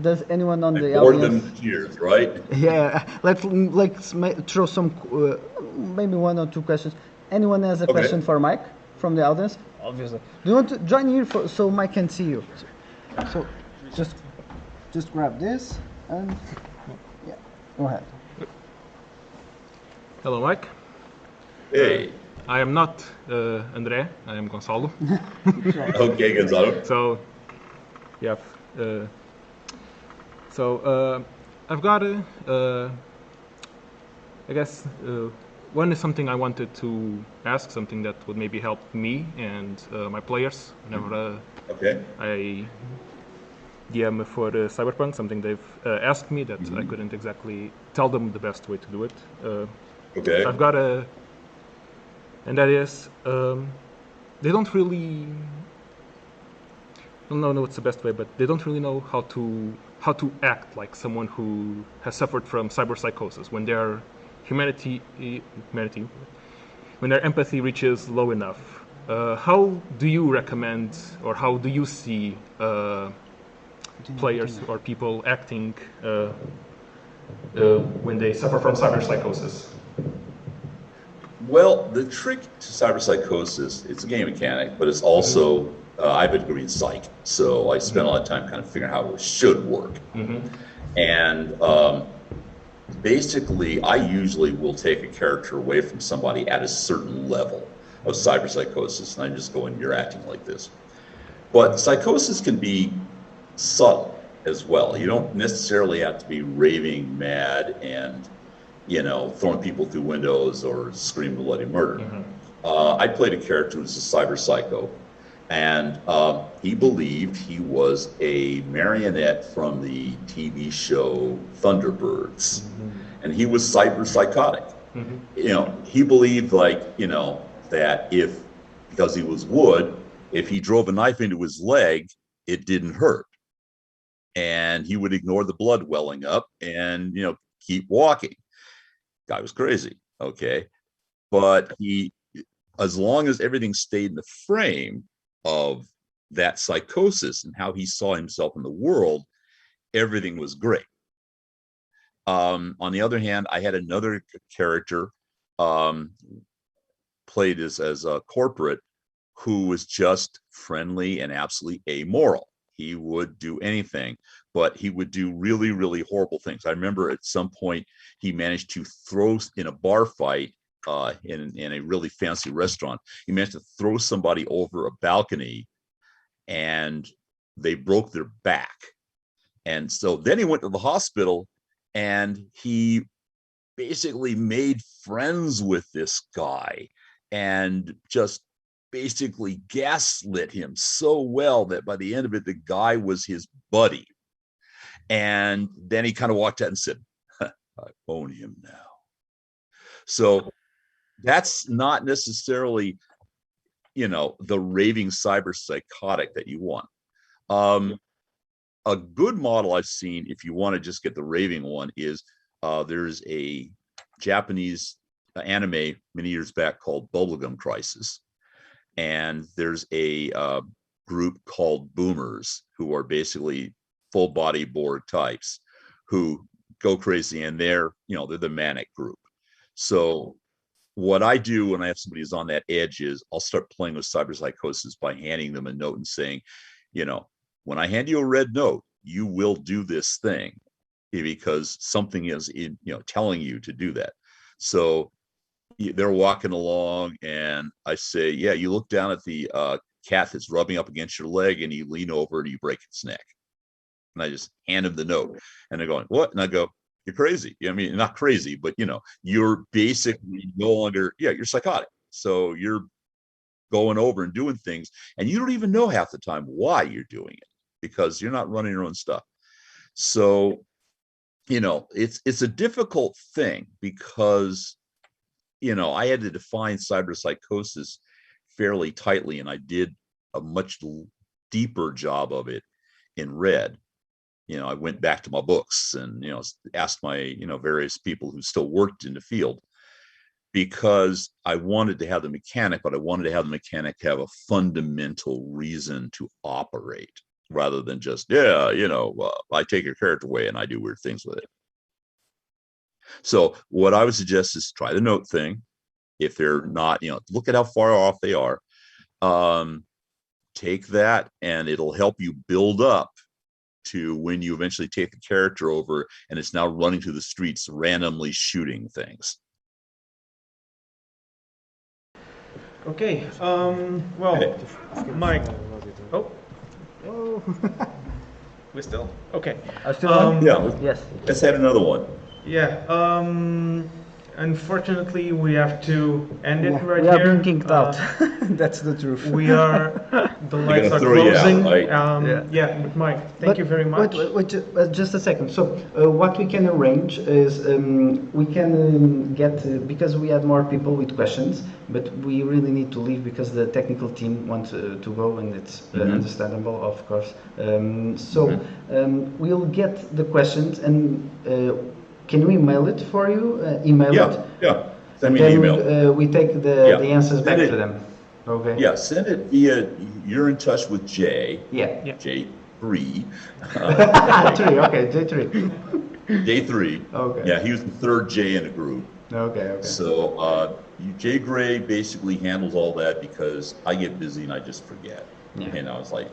does anyone on the more audience? than years, right? Yeah, let's throw some maybe one or two questions. Anyone has a question for Mike from the audience? Obviously. Do you want to join here so Mike can see you? So just grab this and. Go ahead. Hello, Mike. Hey. I am not André. I am Gonçalo. Okay, Gonçalo. So, yeah. I've got I guess one is something I wanted to ask, something that would maybe help me and my players whenever I DM for Cyberpunk, something they've asked me that I couldn't exactly tell them the best way to do it. I've got and that is, they don't really, I don't know what's the best way, but they don't really know how to act like someone who has suffered from cyberpsychosis when their humanity, when their empathy reaches low enough. How do you recommend, or how do you see players or people acting when they suffer from cyberpsychosis? Well, the trick to cyberpsychosis, it's a game mechanic, but it's also, I have a degree in psych, so I spent a lot of time kind of figuring out how it should work. And basically, I usually will take a character away from somebody at a certain level of cyberpsychosis, and I'm just going, you're acting like this. But psychosis can be subtle as well. You don't necessarily have to be raving mad and, you know, throwing people through windows or screaming bloody murder. I played a character who was a cyber psycho, and he believed he was a marionette from the TV show Thunderbirds, and he was cyber psychotic. You know, he believed, like, you know, that because he was wood, if he drove a knife into his leg, it didn't hurt, and he would ignore the blood welling up and, you know, keep walking. Guy was crazy, okay? But as long as everything stayed in the frame of that psychosis and how he saw himself in the world, everything was great. On the other hand, I had another character played as a corporate who was just friendly and absolutely amoral. He would do anything, but he would do really, really horrible things. I remember at some point he managed to throw, in a bar fight in a really fancy restaurant, he managed to throw somebody over a balcony and they broke their back. And so then he went to the hospital and he basically made friends with this guy and just basically gaslit him so well that by the end of it, the guy was his buddy. And then he kind of walked out and said, I own him now. So that's not necessarily, you know, the raving cyber psychotic that you want. A good model I've seen, if you want to just get the raving one, is there's a Japanese anime many years back called Bubblegum Crisis. And there's a group called boomers who are basically full body bored types who go crazy, and they're the manic group. So what I do when I have somebody who's on that edge is I'll start playing with cyberpsychosis by handing them a note and saying, when I hand you a red note, you will do this thing because something is telling you to do that. So they're walking along and I say, yeah, you look down at the cat that's rubbing up against your leg and you lean over and you break its neck. And I just hand them the note and they're going, what? And I go, you're crazy. I mean, not crazy, but you're basically no longer, you're psychotic. So you're going over and doing things and you don't even know half the time why you're doing it because you're not running your own stuff. So, it's a difficult thing because, I had to define cyberpsychosis fairly tightly, and I did a much deeper job of it in Red. I went back to my books and, asked my, various people who still worked in the field because I wanted to have the mechanic, but I wanted to have the mechanic have a fundamental reason to operate rather than just, I take your character away and I do weird things with it. So what I would suggest is try the note thing. If they're not, look at how far off they are. Take that and it'll help you build up to when you eventually take the character over and it's now running through the streets randomly shooting things. Okay. Well, Mike. Oh. We're still okay. Yes. Let's have another one. Yeah. Unfortunately, we have to end it right we here. We are being kicked out. That's the truth. We are. The lights are closing. Out, right? Yeah, but Mike, thank you very much. Wait, just a second. So what we can arrange is we can get because we had more people with questions, but we really need to leave because the technical team wants to go, and it's understandable, of course. We'll get the questions and. Can we email it for you? Email it? Yeah. Send me an email. We take the answers back to them. Okay. Yeah, send it via, you're in touch with Jay. Yeah. J3. Three, okay, J3. J3. Okay. Yeah, he was the third J in the group. Okay. So Jay Gray basically handles all that because I get busy and I just forget. Yeah. And I was like,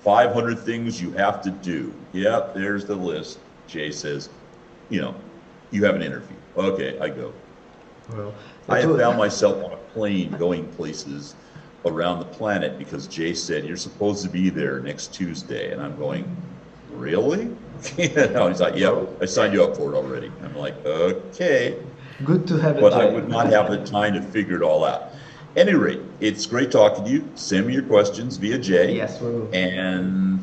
500 things you have to do. Yep, there's the list. Jay says, you have an interview. Okay, I go. Well, I have found myself on a plane going places around the planet because Jay said, you're supposed to be there next Tuesday. And I'm going, really? No, he's like, yeah, I signed you up for it already. I'm like, okay. Good to have it. But I would not have the time to figure it all out. At any rate, it's great talking to you. Send me your questions via Jay. Yes, we will. And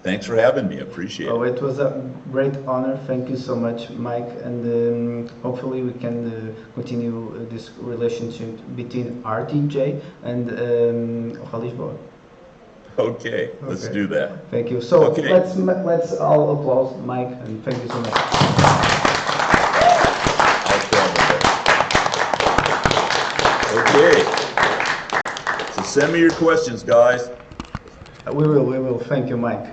thanks for having me. I appreciate it. Oh, it was a great honor. Thank you so much, Mike. And hopefully we can continue this relationship between RTJ and Rolisboa. Okay, let's do that. Thank you. So okay. let's all applaud Mike and thank you so much. Okay. So send me your questions, guys. We will. Thank you, Mike.